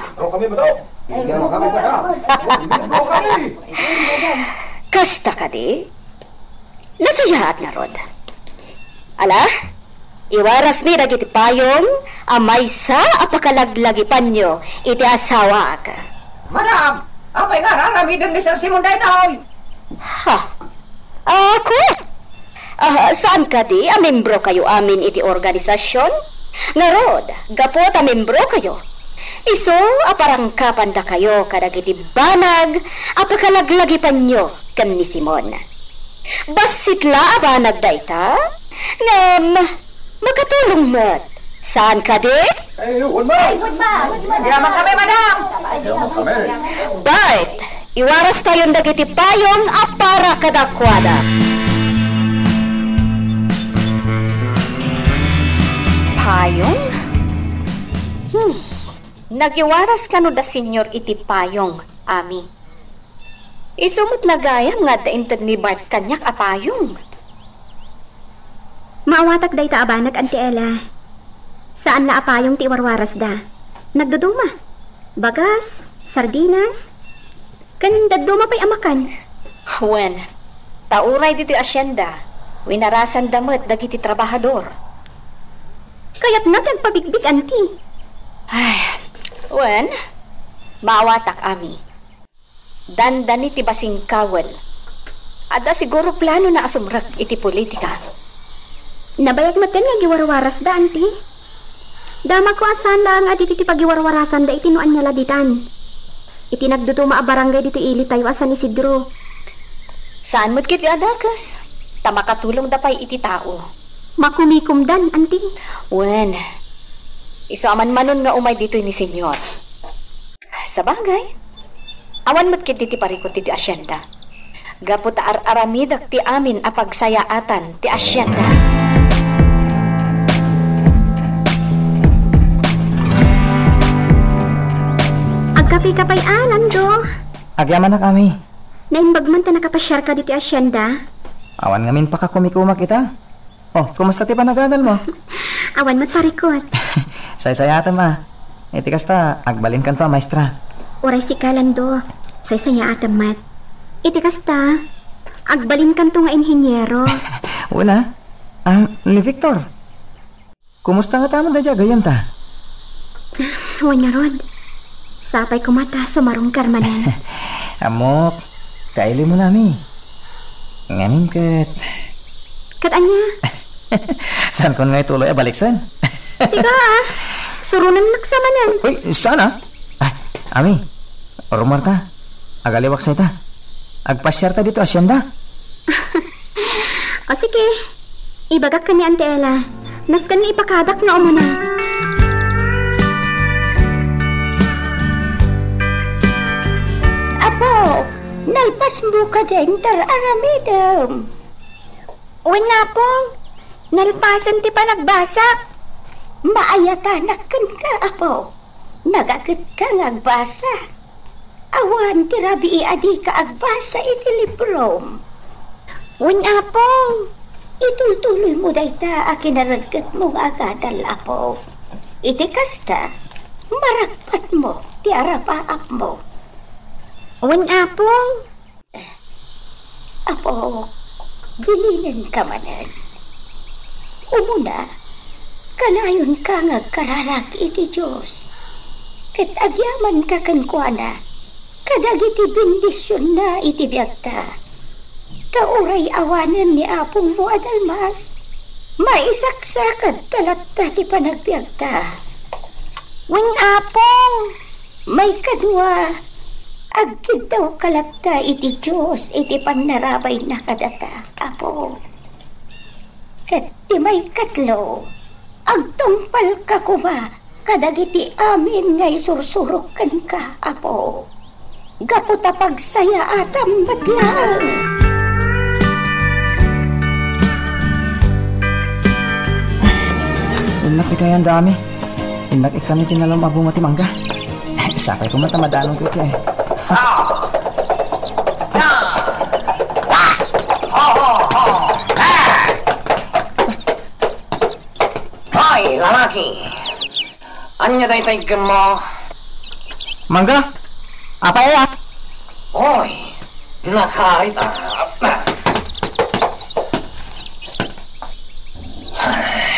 Kasta ka di? Nasayaat na rod. Ala, iwaras mi dagiti payong amay sa apakalaglagi panyo iti asawa ka. Madam, apay nga raramidon ni Sir Simon daytoy. Ha? Ako? Saan ka di? Membro kayo amin iti organisasyon? Narod, gapot membro kayo. Iso, aparangkapan da kayo kadag iti banag, apakalaglagi panyo kan ni Simon. Basit la abanag da ita? Ngam, Makatulong mat. Saan ka di? Yaman kami, madam! Bart, iwaras tayong dagiti payong apara kadakwada. Payong? Nagiwaras ka no da senyor iti payong, ami. Isumot lagayam nga da intad ni Bart kanyak apayong. Maawatak day ta abanag, Auntie Ella. Saan la apayong ti warwaras da? Nagduduma. Bagas, sardinas. Kan daduma pa'y amakan. Wen, tauray dito asyenda. Winarasan damat dagiti trabahador. Kaya't nagpabigbig, Auntie. Ay, wen, maawatak ami. Dandani ti basing kawel. Ada siguro plano na asumrak iti politika. Nabayag maten nga giwarwaras da, Auntie. Dama ko asan lang at iti pagiwarwarasan da itinuan niya laditan. Iti nagdutuma a barangay dito ili tayo asan ni Sidro. Saan mo't kiti adakas? Tamakatulong dapay iti tao. Makumikum dan, Auntie. Wen, iso aman manon nga umay dito ni senyor. Sa bagay, awan mo't kiti ti parikot ti asyenda. Gapot ar-aramidak ti amin a pagsayaatan ti asyenda. Agkapi kapay alam do. Agyaman na kami. Naimbagman ta nakapasyar ka diti asyenda. Awan ngamin pa ka kumikumak kita. Oh, kumusta ti panagagal mo? Awan mo't parikot. Say-sayatan ma. Iti kasta, agbalin kan to, maestra. Oray si Kalando. Say-saya atamat. Iti kasta, agbalin kan to nga inhinyero. Una, ni Victor. Kumusta nga tama da dya, gayam ta? Awan na rod. Sapay kumata sumarong karmanan. Amok, kaili mo nami. Ngamin kat. Kat anya? Saan kon nga ituloy baliksan? Siga surunan naksamanan. Uy, sana? Ami, rumor ta. Agaliwak sa ita. Agpasyar ta dito asyenda. O sige, ibagak ka ni Auntie Ella. Nas ka ni ipakadak na umuna. Apo, nalpas mo ka din aramidam. Uwan nga pong, nalpasan ti pa nagbasak. Maayatanakan ka, apo. Nagakit ka nagbasa. Awan ti rabi adi ka agbasa iti librom. Uwan nga pong, Itultuloy mo dayta akinaragkat mong agadal, apo. Iti kasta, marakpat mo ti arapaap mo. uwan nga pong. Apo, bilinin ka manan. Umuna, kanayon ka ngagkararag iti Diyos. Ket agyaman ka kankwana, kadagiti bendisyon na iti biyagta. Kauray awanan ni apong mo adalmas, maisaksakad talatta ti panagbiagta. Uwan nga pong. May kadwa, agkid daw kalatta iti Diyos iti panarabay na kadata, apo. Ket ti may katlo, agtungpal ka kuma, kadagiti amin ngay sursurukan ka, apo. Gaputa pagsaya atam badlang. Inak ikayan dami. Inak ikami tinalam abunga ti mangga. Sakay ko matamadalong ko iti ay. Hoy, lalaki! Anya day taygan mo? Mangga? Apa ya? Hoy, nakarita.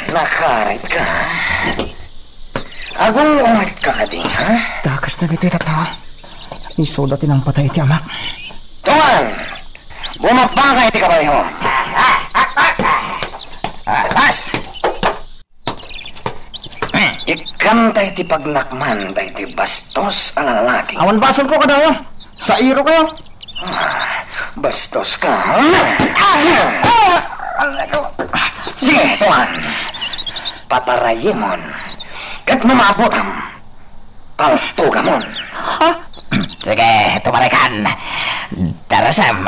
Nakarit ka. Agong umat ka ka din, ha? Takas na gito itatawa. Isudatin ang patay iti amak. Tuman! Bumaba ka iti kabayo. Pas! Ikam tayo ti pagnakman tayo ti bastos ang lalaki. Awan basol ko kadayo. Sa iro kayo. Bastos ka, ha? Sige, tuman. patarayimon. Kat mamabutam. Paltugamon. Ha? Sige, tumarikan. Darasam.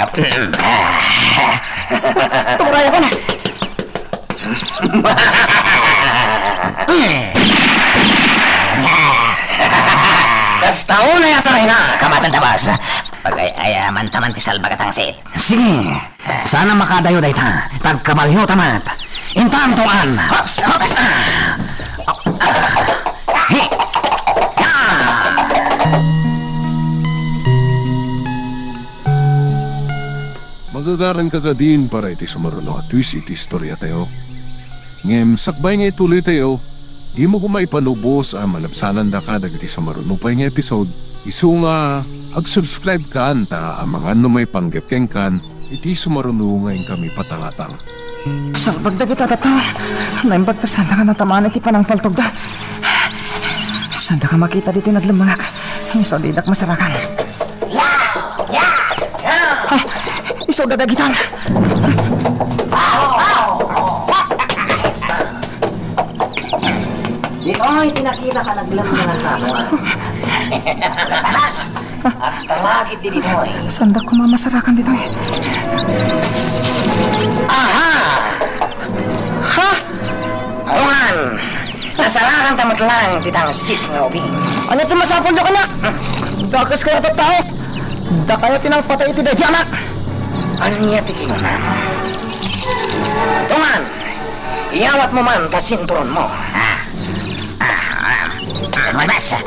Tumaray ako na. Kastao na yata rin na, kamatan tabas. Pag-ayaman taman ti salbagatang sit. Sige, sana makadayo day ta. Tagkamalyo tamat. Intaan tuan. Hops, hops. Magagaran ka din para iti sumaruno at twist iti istorya tayo. Ngem, sakbay nga ituloy tayo, di mo kumaipanubos ang malabsanan da ka dagiti sumaruno pa nga episode. Isu nga, ag-subscribe ka ta ang mga ano may panggapkeng kan, iti sumaruno ngayon kami patangatang. Sa pagdagit at ito, naimbag ta sanda ka natamaan iti panang paltog da. Sanda ka makita dito naglumangak. Ang isaw didak masarakan. Ha? Isaw dadagitan. Dito ay tinakita ka naglumangak ka mo. Talas! At talagit din ito eh. Sanda ko mamasarakan dito eh. Aha! Ha? Tuhan! Nasarakan tamat lang titang sit nga ubing. Ano ito masapon do ka na? Dakas kaya ito tao. Da kaya tinang patay iti dadya anak. Ano niya tikinunan? Tuhan! Iyawat mo man ta sinturon mo. Manas!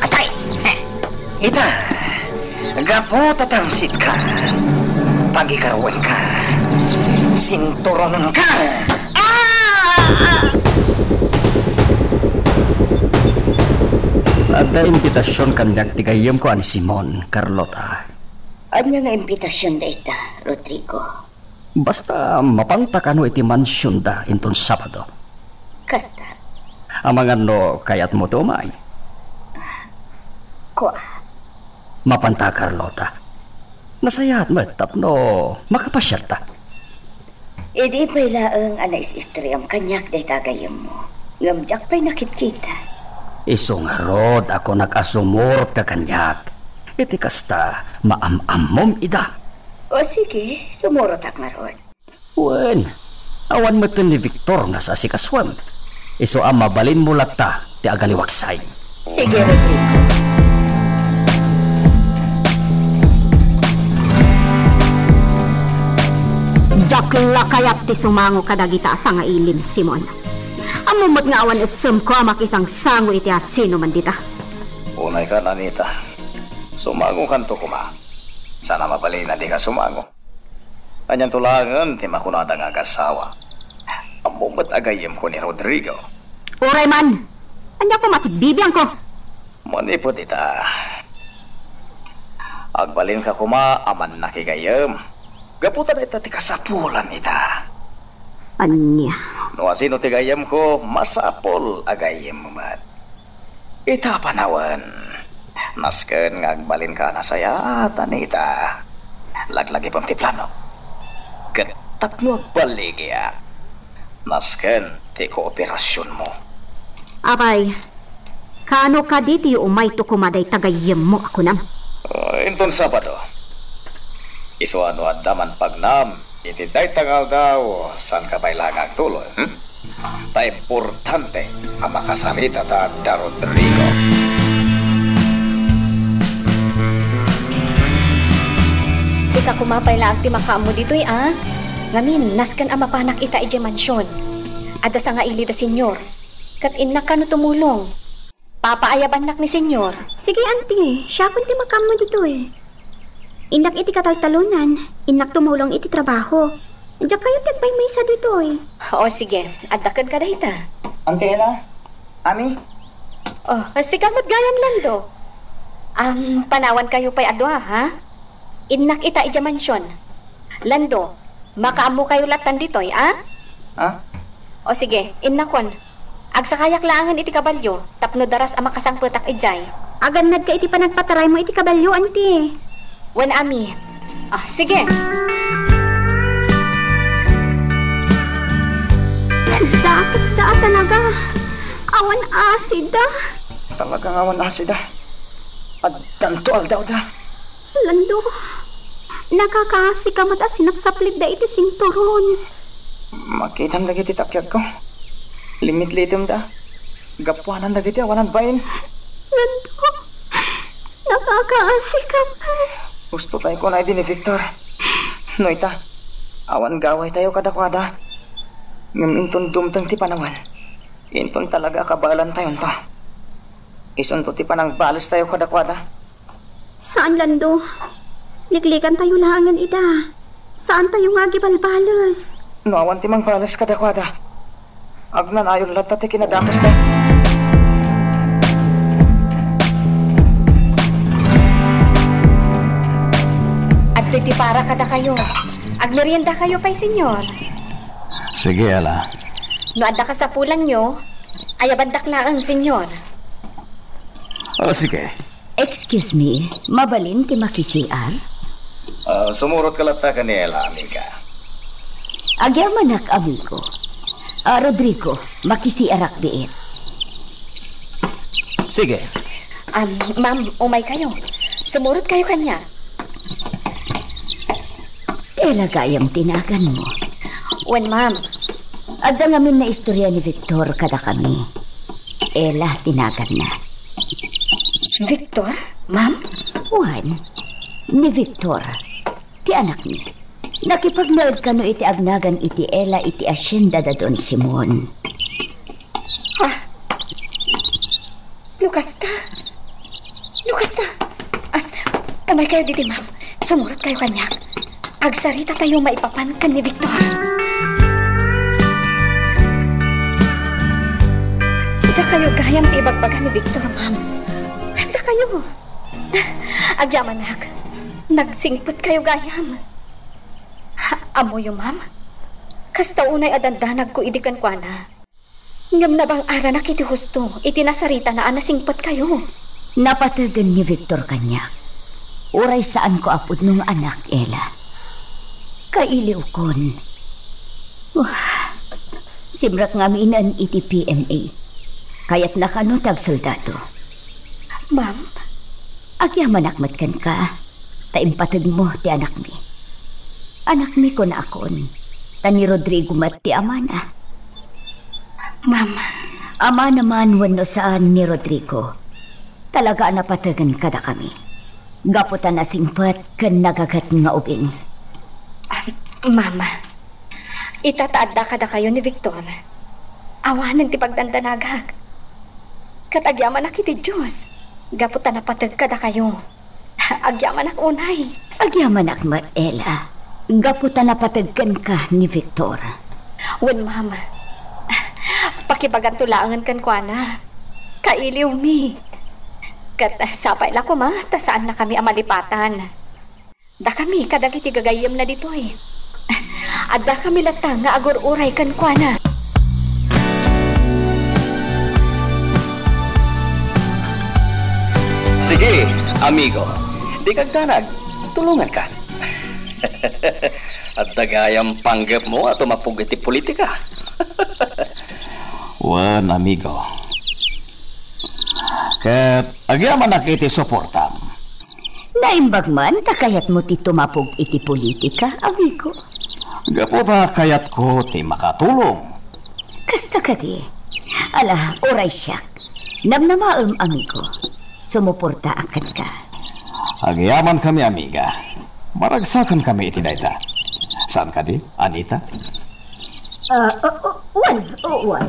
Atay! Ita! Gapo tatangsit ka. Pagikaroon ka. Sinturon ka! Ada impitasyon kanyak ti gayem ko ani Simon, Carlota. Anya nga imbitasyon da ita, Rodrigo. Basta mapanta kano iti mansyon da inton Sabado. Kasta, Amangan no kayat mo tumay. kwa, Mapanta Carlota. Nasayahat mo tapno makapasyat ta. edi pa'y laang anais istoryam kanyak da itagayam mo. Ngamjak pa'y nakikita. Isong rod ako nag-asumor ka kanyak. Iti kasta maam-amom ida. O sige, sumurot ak nga ron. Wen, awan mo ito ni Victor nga sa sikaswan. Iso ang mabalin mo lata ti agaliwaksay. Sige, Rodrigo. Jakla kayat ti sumango kadagita sa nga ilim, Simon. Amumot nga awan isem ko amak isang sango iti asino man dita. Unay ka, Nanita. Sumango kanto kuma. Sana mapalay na di ka sumango. Anyan tulangan, ti makunada nga kasawa. Ang bumot agayim ko ni Rodrigo. Uray man, anya ko matibibiyang ko. Manipot ita. Agbalin ka kuma, aman nakigayim. Gaputan ita ti kasapulan ita. Anya, No asino ti gayam ko, masapol agayim mo mat. Ita panawan. Nasken nga agbalin ka na sayatan ita. Laglagi pang ti plano. Gatap no agbaligya. Nasken ti kooperasyon mo. abay, kano ka diti umay to kumaday tagayem mo ako nam. Inton Sabado. Iso ano daman pagnam, itiday tangal daw, saan ka bailangang tuloy? Ta importante ang makasarita ta da Rodrigo. Sika kumapay lang ti makaamo dito'y Ngamin, naskan ang mapanak ita ije mansyon. Ada sa nga ili da senyor. Kat inak ka no tumulong. Papaayaban nak ni senyor. Sige, auntie, siya kun ti makamo dito eh. Inak iti kataltalunan, inak tumulong iti trabaho. Diyak kayo tagpay may sa dito eh. O sige, adakad ka dahita. Antela? Ami? Oh, sikamot gayam lando. Ang panawan kayo pa'y adwa, ha? Inak ita ija mansyon. Lando, makaamo kayo latan dito'y, Ha? O sige, innakon. Agsakayak laangan iti kabalyo, tapno daras ang makasangputak ijay. Agannad ka iti panagpataray mo iti kabalyo, auntie. Wan ami. Sige. Tapos da Awan asida. Talagang awan asida. At tanto aldaw da. Lando, nakakaasi ka mat sinapsaplit da iti singturon. Makitam lagi ti takyag ko. Limit-litim da. Gapuanan lagi ti awanan bayin. Lando, nakakaasi ka mat. Gusto tayo ko na din ni Victor. Noita, awan gaway tayo kadakwada. Ngam dumtang ti panawan. Inton talaga kabalan tayo pa. Isunto ti panang balas tayo kadakwada. Saan, Lando? Liglikan tayo langan ida. Saan tayo nga gibalbalas? No awan ti mang balas kadakwada. Agnan ayon lahat ti kinadakas na. Adto ti para kada kayo. Agmerienda kayo pa'y senyor. Sige, Ella. No adda ka sa pulan nyo, ayabandak na ang senyor. O, sige. Excuse me, mabalin ti makisiar? Sumurot ka lata ka ni Ella, amiga. Agyamanak, amigo. Rodrigo, makisiarak diit. Sige. Ma'am, umay kayo. Sumurot kayo kanya. Gayam tinagan mo. Wen, ma'am. Adda ngamin na istorya ni Victor kada kami. Ela tinagan na. Victor? Ma'am? Juan, ni Victor, ti anak ni. Nakipagnaod ka no iti agnagan iti Ela iti asyenda da Don Simon. Ha? Lukas ta? Umay kayo diti, ma'am. Sumurot kayo kanya. Agsarita tayo maipapan kan ni Victor. Ika kayo gayam ti ibagbagan ni Victor, ma'am. Handa kayo. Agyamanak. Nagsingpot kayo gayam. Amo yung ma'am. Kasta unay adandanag ko idikan kwa na. Ngam na bang ara na kiti husto, itinasarita na anasingpot kayo. Napatagan ni Victor kanya. Uray saan ko apod nung anak, Ela. Kailiw kon. Simrak nga minan iti PMA. Kaya't nakanutag soldado. Ma'am? Agyaman akmatkan ka. Taimpatag mo ti anak mi. Anak mi ko na akon. Tani Rodrigo mat ti amana. Ma'am? Ama naman wano saan ni Rodrigo. Talaga napatagan kada kami. Gaputan na singpat kan nagagat nga ubing. Mama, itataadda kada kayo ni Victor. Awanan ti pagdandanagag. Katagyaman na kiti Diyos. Gaputan na patag kada kayo. Agyaman ak unay. Agyaman ak Ela. Gaputan na patagkan ka ni Victor. Wen, mama. Pakibagan tulangan kan kwa na. Kailiw mi. Kat sapay la ko ma, ta saan na kami amalipatan. Da kami kadagiti gagayam na dito eh. Adda kami latang nga agor-uray kan kwa na. Sige, amigo. Di kagdanag. Tulungan ka. At dagayang panggap mo at umapog iti politika. Wan, amigo. Ket agyaman na kiti suportam. Naimbag man, takayat mo ti tumapog iti politika, amigo. Gaputa kayat ko ti makatulong. Kasta ka di. Ala, oray siyak. Namnamaam, amigo. Sumuporta akan ka. Agyaman kami, amiga. Maragsakan kami iti dayta. Saan ka di, Anita? Juan.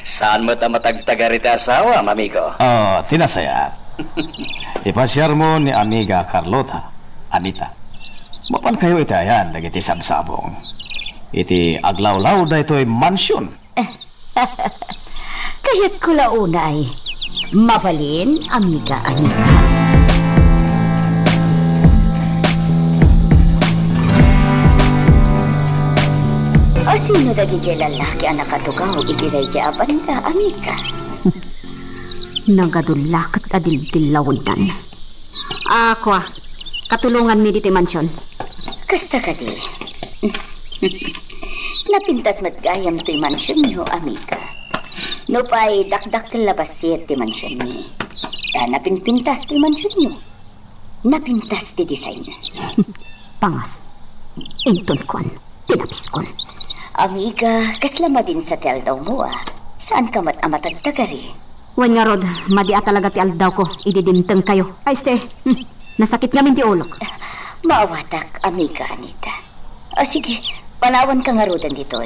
Saan mo ta matagtagarita asawa, amigo? Tinasayat. Ipasyar mo ni amiga Carlota, Anita. Mapan kayo iti ayan, nagiti sabsabong. Iti aglawlaw da ito'y mansyon. Kaya't ko launay. Mabalin, amiga Anita. O sino dagi jay lalaki ang nakatugaw iti dayja abanda, amiga? Nagadulakat adil-dilawdan. Ako katulungan mi diti mansyon. Kasta ka di. Napintas matgayam to'y mansyon niyo, amiga. No pa'y dakdak labas ti mansyon ni. Napinpintas to'y mansyon niyo. Napintas ti design. Pangas. Inton kon. Pinapis kon. Amiga, kaslama din sa ti aldaw mo Saan ka amatagtagari? Wan nga rod, madia talaga ti aldaw ko. Ididimteng kayo. Ay, ste. Nasakit namin ti ulok. Maawatak, amiga Anita. Sige, panawan ka nga rodan dito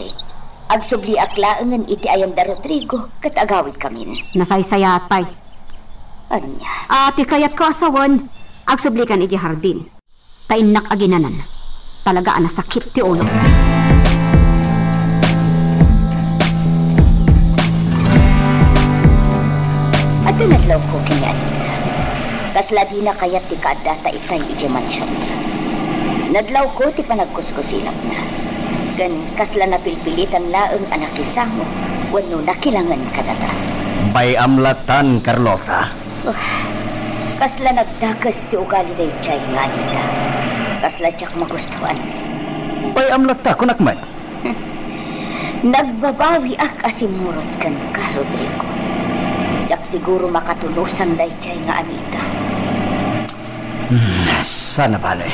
Agsubli aklaangan iti Ayanda Rodrigo kat agawid kamin. Nasaysayat pa'y. Anya? Ati kayat ko asawan. Agsubli kan iti hardin. Tainak aginanan. Talaga nasakit ti ulok. At nadlaw ko kini Anita. Kasla di na kayat ti kaadata itay iti mansyon nila. Nadlaw ko ti panagkuskusilap na. Gan kasla napilpilitan laeng anak isamo wano nakilangan kadata. Bay amlatan, Carlota. Kasla nagdagas ti ugali day chay nga Anita. Kasla tiyak magustuhan. Bay amlata, kunakmat. Nagbabawi ak asimurot kan ka, Rodrigo. Tiyak siguro makatulusan day chay nga Anita. Sana pala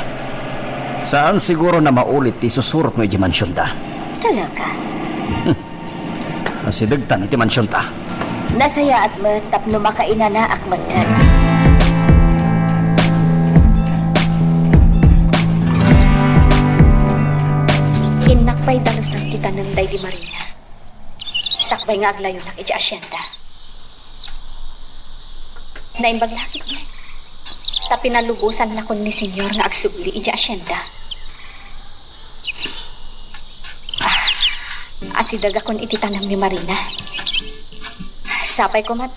Saan siguro na maulit ti susurot mo iti mansyon ta? Talaga? Nasidagtan iti mansyon ta. Nasaya at matapno makainana ak matkan. Kinakpay dalos ng titanan day di Marina. Sakbay nga aglayo nak iti asyenda. Naimbaglakit niya. Sa pinalubusan na kun ni senyor nga agsubli iti asyenda. Asidaga kun iti tanam ni Marina. Sapay ko mat.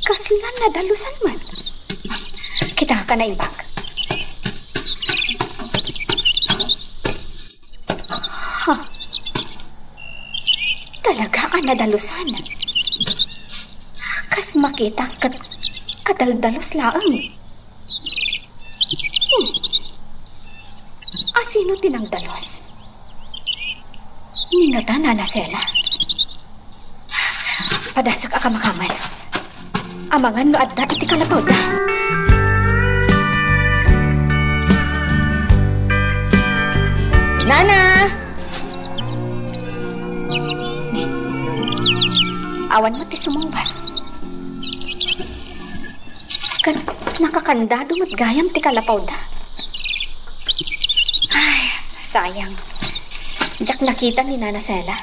Kaslan na dalusan man. Kita ka na imbag. Talaga ka na dalusan. Kas makita kadaldalos laang. Asino tinangdalos? Ningata na nasela. Padasak ka makaman. Amangan no adda iti kalapaw da. Nana! Awan mo ti sumungbat. Kan nakakandado mat gayam ti kalapaw da. Ay, sayang. Diyak nakita ni Nana Sela.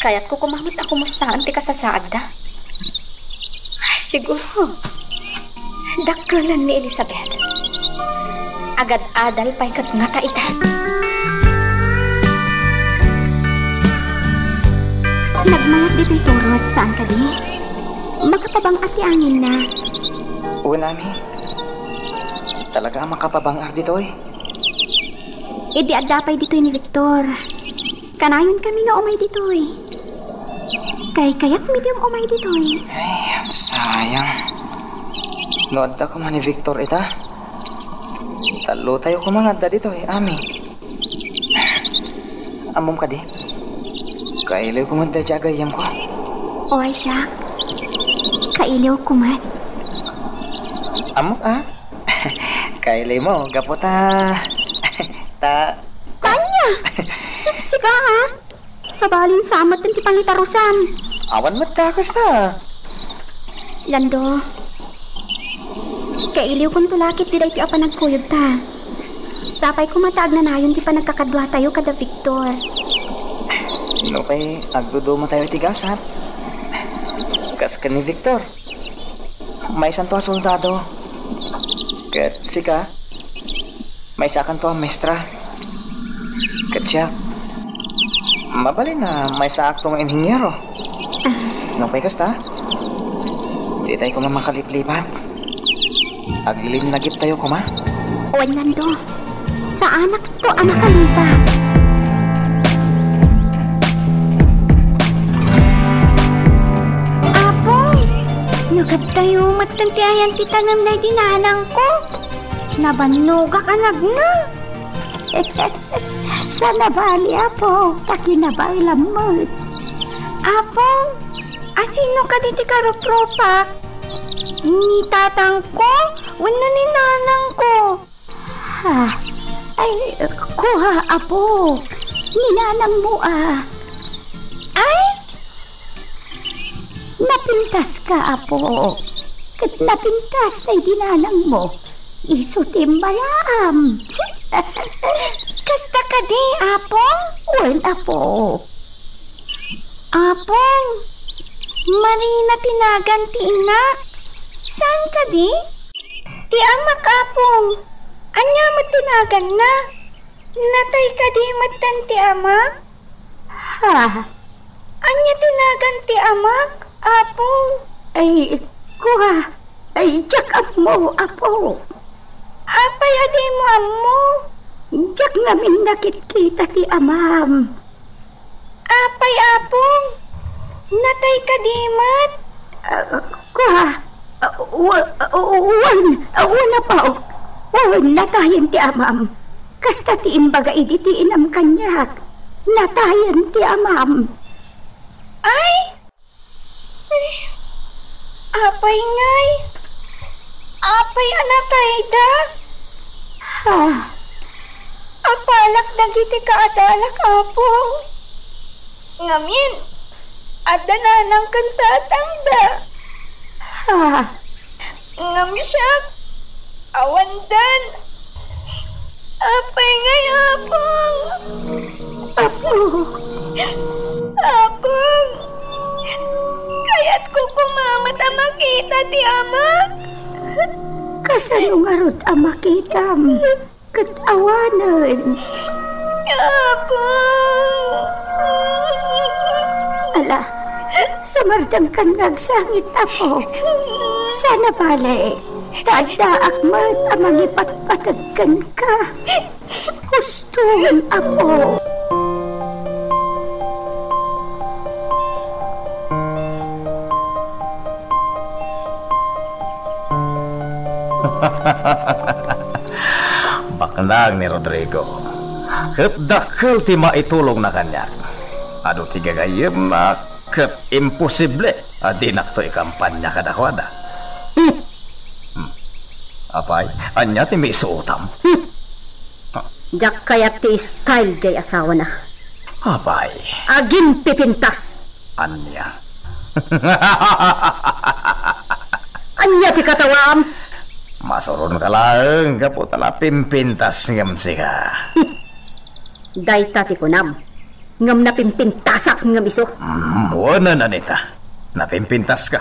Kaya't ko kumamit ako mustaan ti kasasaad da. Ay, siguro. Dakkalan ni Elizabeth. Agad adal pa'y kat nga taitan. Nagmayat dito'y turot. Saan ka di? Makapabang ati angin na. Oo, Nami. Talaga makapabangar dito Idi adapay dito'y ni Victor. Kanayon kami nga umay dito'y. Kayak medium umay dito'y. Ay, sayang. Nood ako man ni Victor ita. Talo tayo kumanganda dito Ami. Amom ka di. Kailaw kumanda jagayam ko. Oy, siya. Kailaw kumat. Amok Kailaw mo, gapota. Tanya! Sika Sabalin samat ng tipangitarusan. Awan matakas na. Lando. Kailiw kong tulakit di dahi ti apa nagkuyod ta. Sapay ko mataag na nayon di pa nagkakadwa tayo kada Victor. No kay agdudo mo tayo tigasat. Kas ka ni Victor. May santo a soldado. Kat sika. May sakan to ang mestra. Kat siya. Mabali na may sa aktong inhinyero. No kay kasta. Di tayo ko mamakaliplipan. Aglilim na gip tayo kuma. Oy, Lando. Sa anak to ang makalipat. Apoy! Nagad tayo matantiayan ti tanam na dinanang ko. Nabanuga ka nagna. Sana bali, Apo. Takinabay lamot. Apong, asino ka diti karupropak? Ni tatang ko? Wano ni nanang ko? Ay, kuha, Apo. Ninanang mo, Ay? Napintas ka, Apo. Kat napintas na dinanang mo. Isutim mayaam. Kasta ka di, Apong? Wen, Apo. Apong, Marina tinagan ti inak. Saan ka di? Ti amak, Apong. Anya mo tinagan na? Natay ka di matan ti amak? Anya tinagan ti amak, Apong? Ay, kuha. Ay, jak mo, Apo. Apay adi mo, amo? Jak ngamin nakit-kita ti amam. Apay, Apong. Natay ka di mat? Kuha. Wan pa. Wan, natayan ti amam. Kasta ti imbaga iditi inam kanyak. Natayan ti amam. Ay! Apay ngay. Apay anatay da. Apalak dagiti kaadalak, Apong. Ngamin, ada na ng kantatang da. Ngamsyak, awandan. Apay ngay, Apong. Apong, kaya't ko kumamat ang makita ti amak. Kasano nga rod ang makitam? Katawanan. Apong. Ala, sumardang kang nagsangit, Apo. Sana pala tadaak man ang mangipatpatagkan ka. Gustuhin, Apo. Baknang ni Rodrigo. Ket dakkel ti maitulong na kanya. Adu tiga gayem na ket imposible adinak to ikampanya kadakwada. Apay, anya ti may suutam. Jak kayat ti style jay asawa na. Apay, Agin pipintas. anya. Anya ti katawam. Masoron ka lang, kapo tala pimpintas ngam siya. Dayta ti kunam. Ngam na pimpintasak ngam iso. Wala na nita. Napimpintas ka.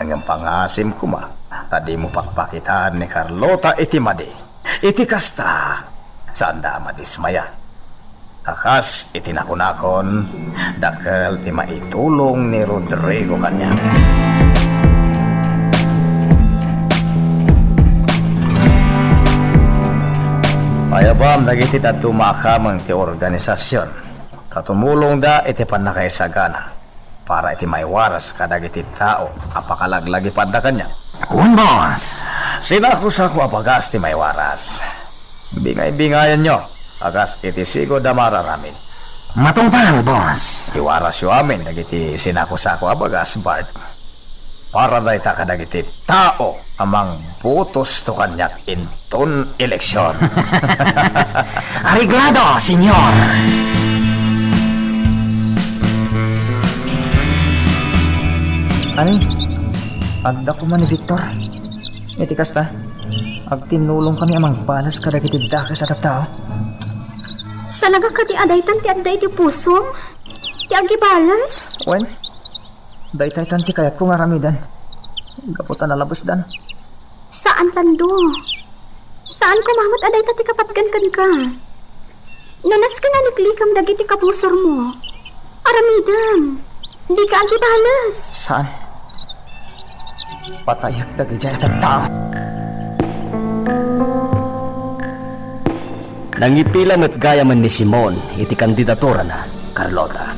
Hanggang pangasim ko ma. Tadi mo pakpakitaan ni Carlota iti madi. Iti kasta. Saan da madismaya. Takas iti nakunakon. Dakal ti maitulong ni Rodrigo kanya. Ayabam nagiti tumakamang ti organisasyon. Tatumulong da iti panakaisagana para iti maiwaras kadagiti tao apakalaglagi padda kanya. Kun, boss. Sinakusa ko apagas ti maiwaras. Bingay-bingayan nyo. Agas iti sigo da mararamin. Matungpal, boss. Iwaras yo amin dagiti sinakusa ko apagas, Bart. Para dahi ta kadagiti tao amang putos to kanyak inton eleksyon. Ariglado, senyor. Ani, agda ko man ni Victor. Iti kasta, agtinulong kami amang balas kadagiti dakas at tao. Talaga ka di adaytan ti aday ti pusom? Ti agibalas? Wen, daytay tanti kayat ko nga ramidan. Gaputan na labas dan. Saan tando? Saan kumamat aday ti kapatgan ka? Nanas ka na naglikam dagiti kapusor mo. Aramidan, di ka agibalas. Saan? Patayak dagiti at tao. Nangipilan at gayaman ni Simon iti kandidatura na, Carlota.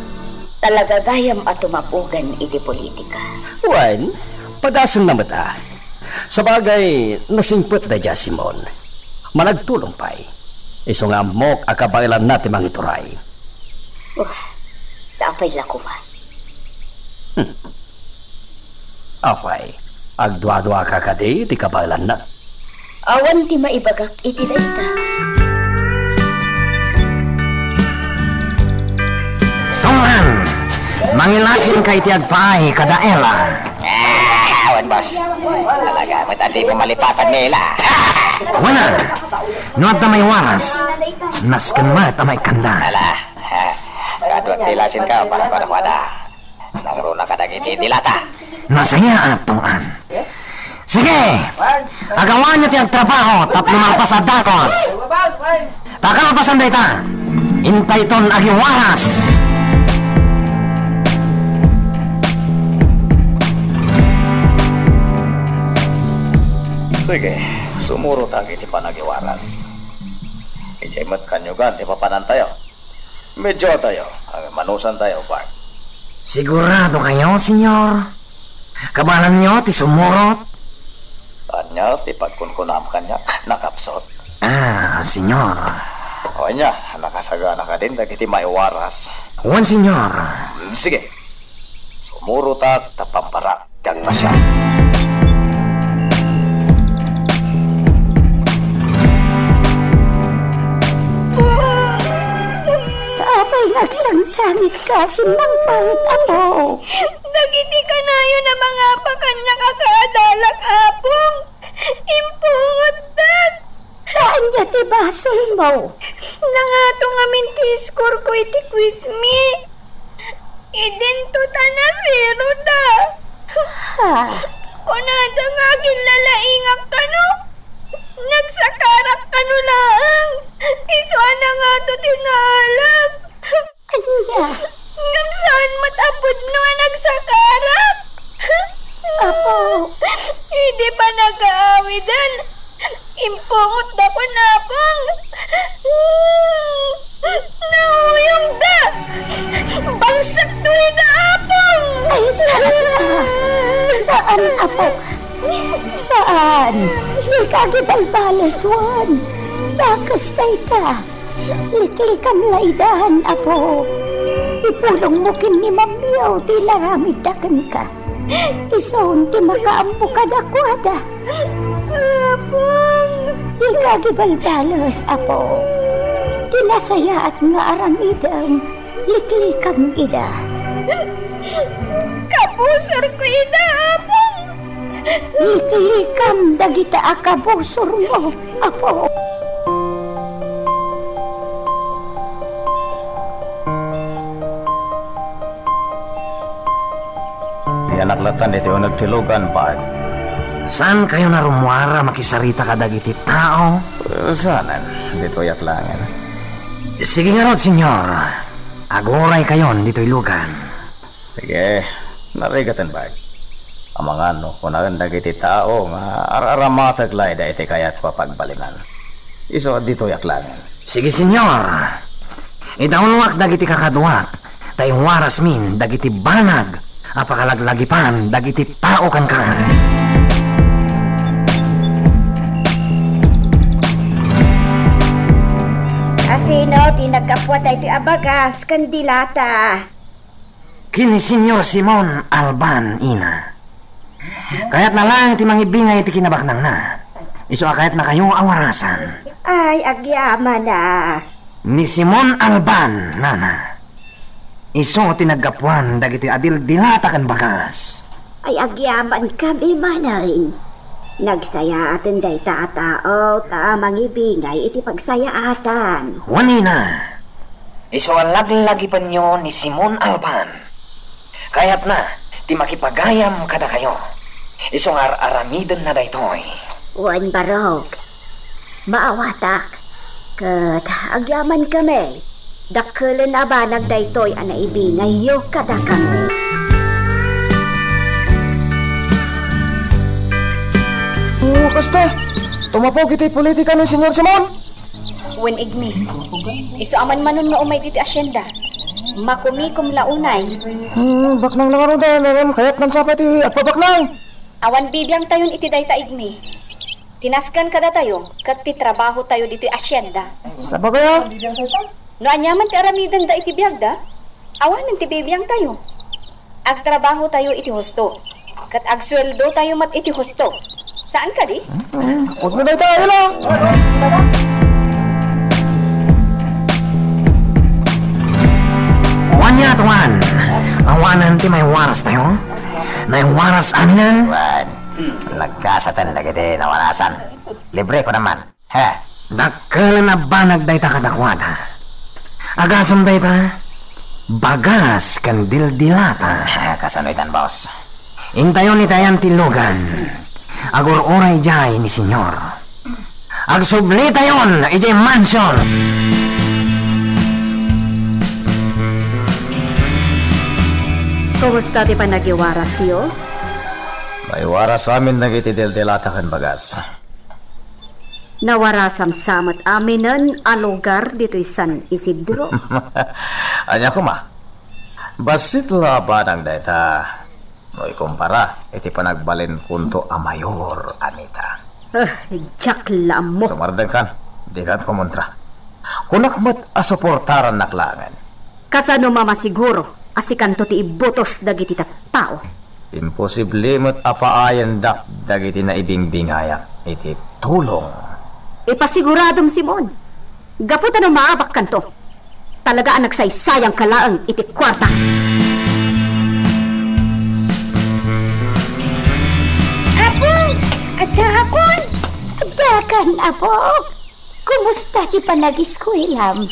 Talaga gayam at tumapugan iti politika. Wan, padasan na mata. Sa bagay, nasimpot na dya, Simon. Managtulong pa'y. Iso nga mok akabailan natin mga ituray. Sa apay la ko man. Apay, agdwa-dwa ka kadi, di kabailan na. Awan ti maibagak iti dayta. Tuman, mangilasin kay ti agpaay kadaela. Awan, boss. Talaga, matandi mo malipatan nila. Wala, nuat na may waras. Naskan mat na may kanda. Ala, kadwat tilasin ka para kada-kada. Nangruna ka nagiti dilata. Nasaya at tuan. Sige, agawan nyo tiyang trabaho tap lumapas at dakos. Takalapasan day ta. Intay ton agi waras. Sige, sumurot ang iti panagiwaras. Ijaymat kanyugan, di papanan tayo. Medyo tayo, manusan tayo, Bart. Sigurado kayo, senyor? Kabalan nyo ti sumurot? Kanya, ti pagkunkunam kanya, nakapsot. Senyor. O niya, nakasagana ka din, dagiti may waras. Wan, senyor. Sige, sumurot ak, tapamparak, kag pasya. Apay nagsangsangit ka, simang pangit apo. Dagiti ka na yun na mga pakanya kakadalak apong. Impungot dat. Saan niya ti basol mo? Nangatong amin ti score ko iti quiz me. Idento ta na zero da. Ha? Kunada nga ginlalaingak ka no? Nagsakarak ka no lang. Iswa na nga to tinalap. Anya? Ngam saan matapod no nagsakarak? Apo? Hindi pa nag-aawidan. Impungot na ko na pang. Nauyong da. Bangsak tuwi na apong. Ay, saan? Saan, apo? Saan? Di ka gibalbalaswan. Bakastay ka. Liklikam laidahan, apo. Ipulong mo kin ni Mamiyaw, di naramidakan ka. Isaon ti makaampo ka dakwada. Apong. Di ka gibalbalas, apo. Tinasaya at nga aramidang liklikam ida. Kapusor ko ida, apong. Liklikam dagita akabusor mo, apo. Yanaklatan ito yung nagtilugan, Bart. Saan kayo narumwara makisarita ka dagiti tao? Saan? Dito yaklangan. Sige nga rod, senyor. Agoray kayon dito'y lugan. Sige, narigatan, Bart. Ang mga ano, kunagan dagiti tao nga araramatak da iti kaya't papagbalingan. Iso dito yaklangan. Sige, senyor. Idaunwak dagiti kakaduak. Tayong waras min dagiti banag. Apakalaglagipan dagiti tao kan ka. Asino, tinagkapwa tayo ti abagas, kandilata. Kini Senyor Simon Alban, ina. Kaya't na lang ti mangibingay ti kinabaknang na. Iso kayat na kayo awarasan. Ay, agyama na. Ni Simon Alban, nana. Iso tinagkapuan dagiti adil dilata kan bagas. Ay, agyaman kami manarin. Nagsaya atin day tao, mangibingay iti pagsayaatan. Wanina. Iso alag-lagi pa nyo ni Simon Alban. Kaya't na, ti makipagayam kada kayo. Iso aramidan na daytoy. Wan barog. Maawatak. Kat agyaman kami. Dakulan na ba nagdaytoy anaibingay yo kada kami. Kasta, tumapog iti politika ni Senyor Simon. Wen igmi. Iso aman manon nga umay iti asyenda. Makumikom launay. Baknang lang aro dahil kayat nan sapay ti at pabaknang. Awan bibiyang tayon iti day taigmi. Tinaskan kada tayo, kat ti trabaho tayo dito asyenda. Sa bagay No anyaman ti aramidan da iti biyag da, awan ti bibiyang tayo. Agtrabaho tayo iti husto, kat agsweldo tayo mat iti husto. Saan ka di? Huwag na tayo lang. Wanya tuan, awanan ti may waras tayo. May waras aminan. Wan, nagkasatan lagi din nawalasan. Libre ko naman. Ha? Dakkel na ba nagdayta kadakwad ha? Agasam dayta, bagas kan dildilata. Kasanoitan, boss. Intayon ni tayan tilugan. Agur oray jay ni senyor. Agsubli tayon, ijay mansion. Kumusta ti panagiwaras yo? May waras amin nagitidil-dilata kan bagas. Nawarasam samat aminan a lugar dito'y San Isidro. Anya ko ma. Basit laban ang data. Noy kumpara, iti panagbalin kunto a mayor, Anita. Jak lam mo. Sumardan kan, di kan kumontra. Kunak mo't asuportaran naklangan. Kasano mamasiguro, asikanto ti ibotos dagiti tao. Imposible mo't apaayan dak dagiti na ibingbingaya. Iti tulong. Ipasiguradom Simon. Gaputan ang maabak kanto. Talaga ang nagsaysayang kalaang iti kwarta. Apong! Adakon! Adakan, Apong! Kumusta ti panag-iskwelam?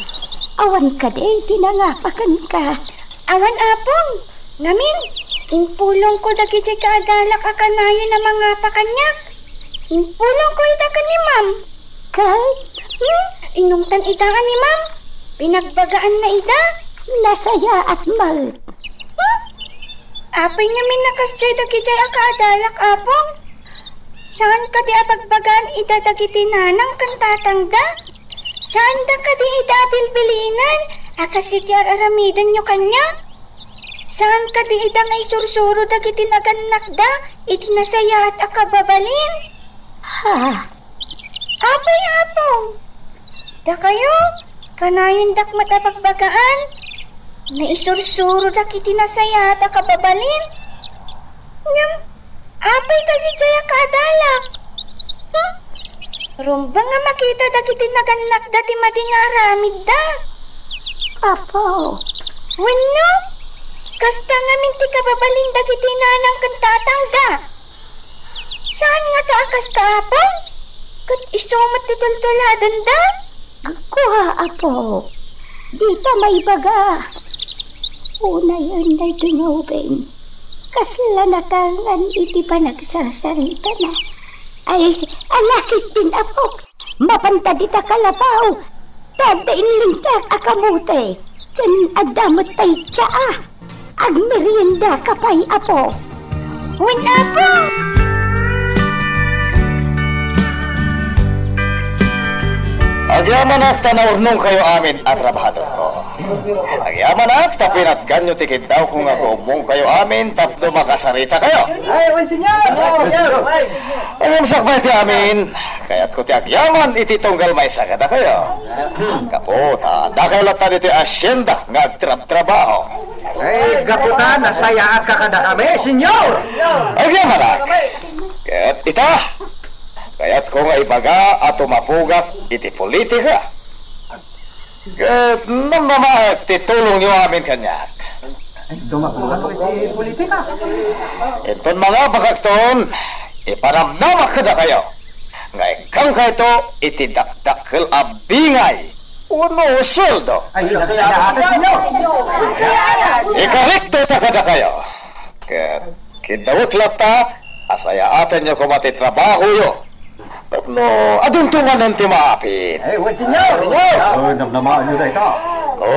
Awan ka day, tinangapakan ka. Awan, Apong! Ngamin, impulong ko dagi jay kaadalak akanayon na mga pakanyak. Impulong ko itakan ni Ma'am. Kay? Inungtan idakan ni Ma'am. Pinagbagaan na ida. Nasaya at mal. Apay ngamin nakasjay dagi jay akaadalak, Apong. Saan ka di apagbagaan ida dagi tinanang kantatangda? Saan da ka di ida bilbilinan? Akasityar aramidan nyo kanya? Saan ka di ida ngay sursuro dagi tinaganak da? Itinasaya at akababalin? Ha? Apay, Apong. Da kayo? Kanayon dak matapagbagaan? Naisursuro dak itinasaya at akababalin? Ngam, apay dagi jaya kadalak. Rumba nga makita dagi tinaganak dati madinga aramid da. Apo. Wano? Kasta nga minti kababalin dagi tinanang kantatangga. Saan nga ta akas ka, Apong? Kat isumat titultuladan da? Kuha, Apo. Dita may baga. Una yun na tunubin. Kaslanakangan iti pa nagsasarita na. Ay, alakit din, Apo. Mapanta dita kalabaw. Tadain lintag akamute. Kan adamot tay tsaa. Agmerienda kapay, Apo. Wen, Apo! Agyaman at tanaurnong kayo amin at trabahador ko. Agyaman at tapinatgan nyo tikid daw kung ako mong kayo amin tapdo makasarita kayo. Ay, wan senyor! Ang sakbay ti amin, kaya't ko ti agyaman iti tunggal may sagada kayo. Kaputa, da kayo lata diti asyenda nga agtrab-trabaho. Ay, gaputan, nasaya at kakada kami, senyor! Agyaman at, kaya't ita, kaya't ko nga ibaga at umapugak iti politika. Kaya't nang mamahat titulong nyo amin kanyak. Dumakulang ko iti politika. Itong mga bakakton, iparamdamak ka na kayo. Nga ikang kaito, itidakdakil abingay. Uno sweldo. Ay, nasaya at senyor! Ikarikto na ka na kayo. Kaya't kidawit lata, asaya atin nyo kumatitrabaho yo. No, aduntungan ng timaapin. Ay, wan senyor! Senyor! Namnamaan nyo na ito.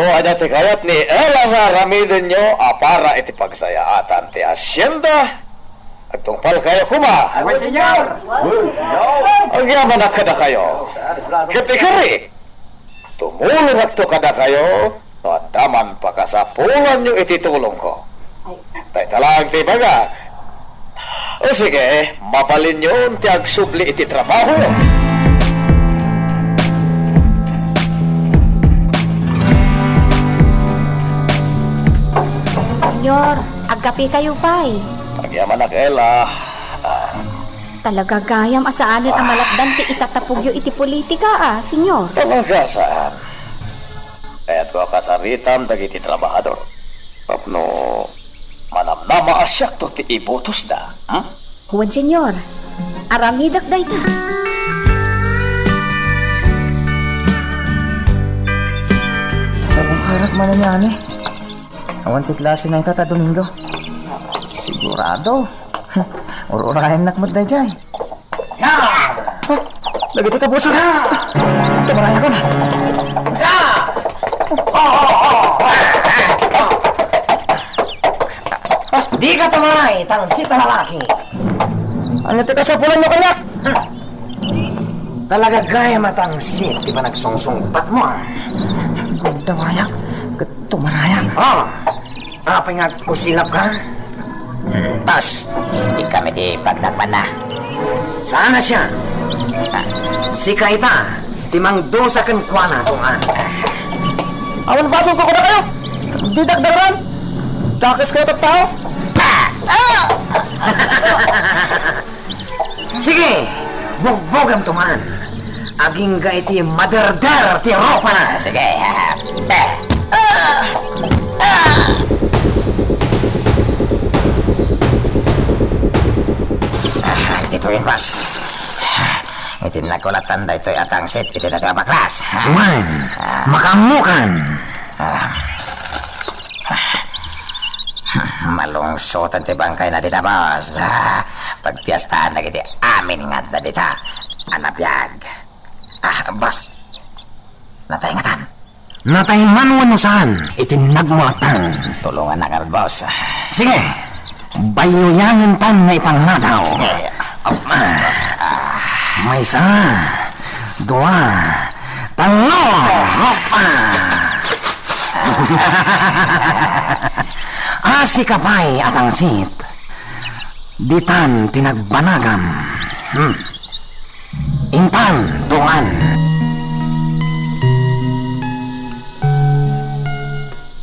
Ada ti kayat ni Ella nga ramidin nyo para iti pagsayaatan ti asyenda. Agtungpal kayo kuma. Ay, wan senyor! Ang yaman na kada kayo. Kati-kari. Tumulong akto kada kayo. No, at daman pakasapulan nyo ititulong ko. Tay talang ti baga. O sige, mabalin yun tiyag subli iti trabaho. Senyor, agapi kayo pa'y. Pagyaman ak Ella. Talaga gayam asaanin ang malakdan ti itatapugyo iti politika senyor. Talaga saan? Kaya't ko kasaritam dagiti trabahador. Tapno, manamnama asyak to ti ibotos da. Huwag senyor, aramidak day ta. Sarong harap man na yan Awan ti klase na ita ta Domingo. Sigurado. Urayan nakmat na dyan. Lagi ka puso. Tumaraya ko na. Di ka tumaray, tangsit na lalaki. Ano ito kasapulan mo kanyak? Talaga gaya matangsit, di ba nagsungsungpat mo? Tumarayak, tumarayak. Apa nga kusilap ka? Tas, ikami di pagnagman na. Saan na siya? Si Kaita, timang dosa kan kuana tungan. Awan basong ko na kayo? Di dagdagan? Takis kayo tao? Sige, bugbogam tungan. Aging ga iti maderder ti ropa na. Sige, ito yung klas. Itinagkulatan da ito atang set. Ito na ito ang klas. Juan, makamukan. Malungsotan ti bangkay na dita, boss. Pagpiastaan na kiti amin nga da dita. Anapyag. Boss. Natayngatan. Natayman saan? Itinagmulatan. Tulungan na ka, boss. Sige. Bayuyangan tan na ipangadaw. Sige. May isa, dua, talo, asi kapay at ang sit. Ditan tinagbanagam. Intan tungan.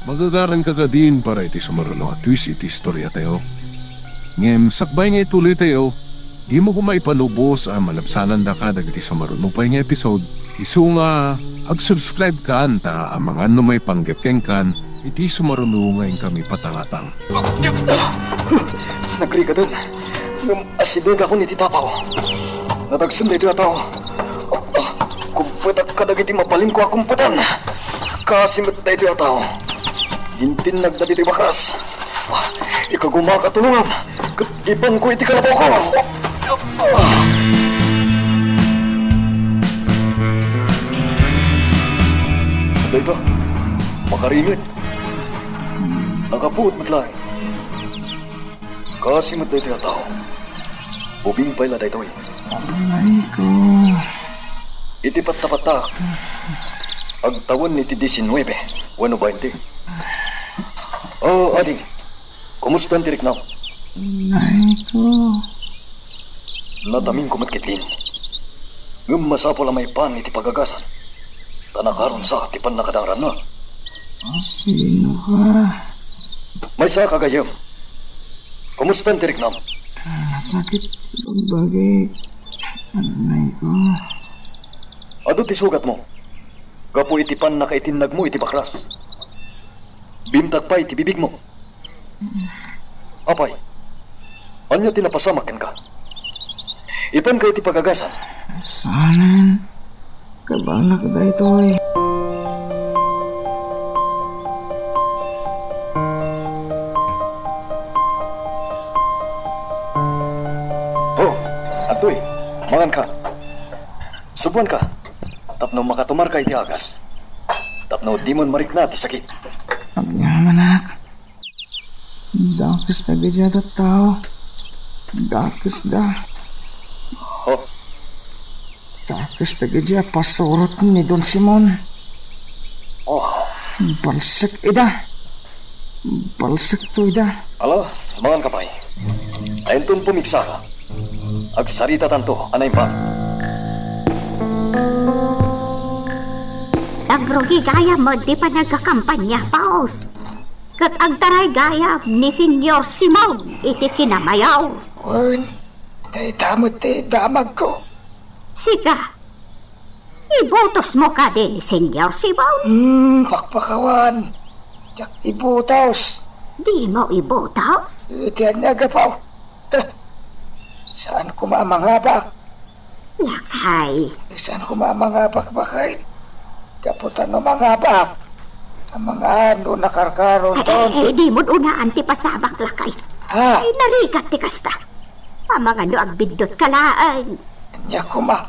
Magagaran ka din para iti sumarano at twist iti istorya tayo. Ngem, sakbay nga ituloy tayo. Di mo kumay palubos ang malapsanan da ka dagiti sumarano pa nga episode. Isu nga, ag-subscribe ka anta ang mga ano may panggepkeng kan iti sumarano ngayon kami patangatang. Nagri ka dun. Asidog ako ni Titapaw. Natagsim na ito ataw. Kumputak ka dagiti mapalim ko akumputan. Kasimit na ito ataw. Gintin nagdabiti bakas. Ikagumaka tulungan. Iban ko iti kalabaw ko. Saday ba? Makaringit. Nakapuot matlay. Kasimit na ito ataw. Ubing pala da ito eh. Ay ko. Iti patapatak. Agtawan ni ti 19. Wano 20. Oh, ading. Kumusta ang tirik na? Ay ko. Nataming kumatkitlin. Gumasapol ang may pan iti pagagasan. Tanakaron sa tipan na kadangran na. Sino ka? May sa kagayam. Kumusta ang tirik na? Sakit ang bagay. Ay ko. Ado ti sugat mo. Gapo iti pan na kaitinag mo iti bakras. Bimtak pa iti bibig mo. Apay, anya tinapasamakin ka? Ipan ka iti pagagasan. Sanan, kabalak da ito eh. Oh, atoy, mangan ka. Subuan ka. Tapno makatumar ka iti agas. Tapno di mon marik na ti sakit. Agnyamanak. Dakis na gadya da tao. Dakis da. Oh, Dakis na gadya pasurot ni Don Simon. oh. Balsik ida. Balsik to ida. Alo, mangan ka pa'y. Ayon pumiksara. Agsarita tanto, anay pa. Nagrugi gaya mo di pa nagkakampanya, Paus. Kat agtaray gaya ni Senyor Simon iti kinamayaw. Wen, tay damot ti damag ko. Siga, ibutos mo ka din ni Senyor Simon. Pakpakawan. Jak ibutaos. Di mo ibutaw? Itiyan niya gapaw. Saan ko mamangabak? Lakay. Saan ko mamangabak bakit? Kaputan no mangabak. Ang mga ano nakarkaron doon. Di mo unaan ti pasabak lakay. Ha? Ay narigat ti kasta. Ang mga no agbidot kalaan. Nya kuma.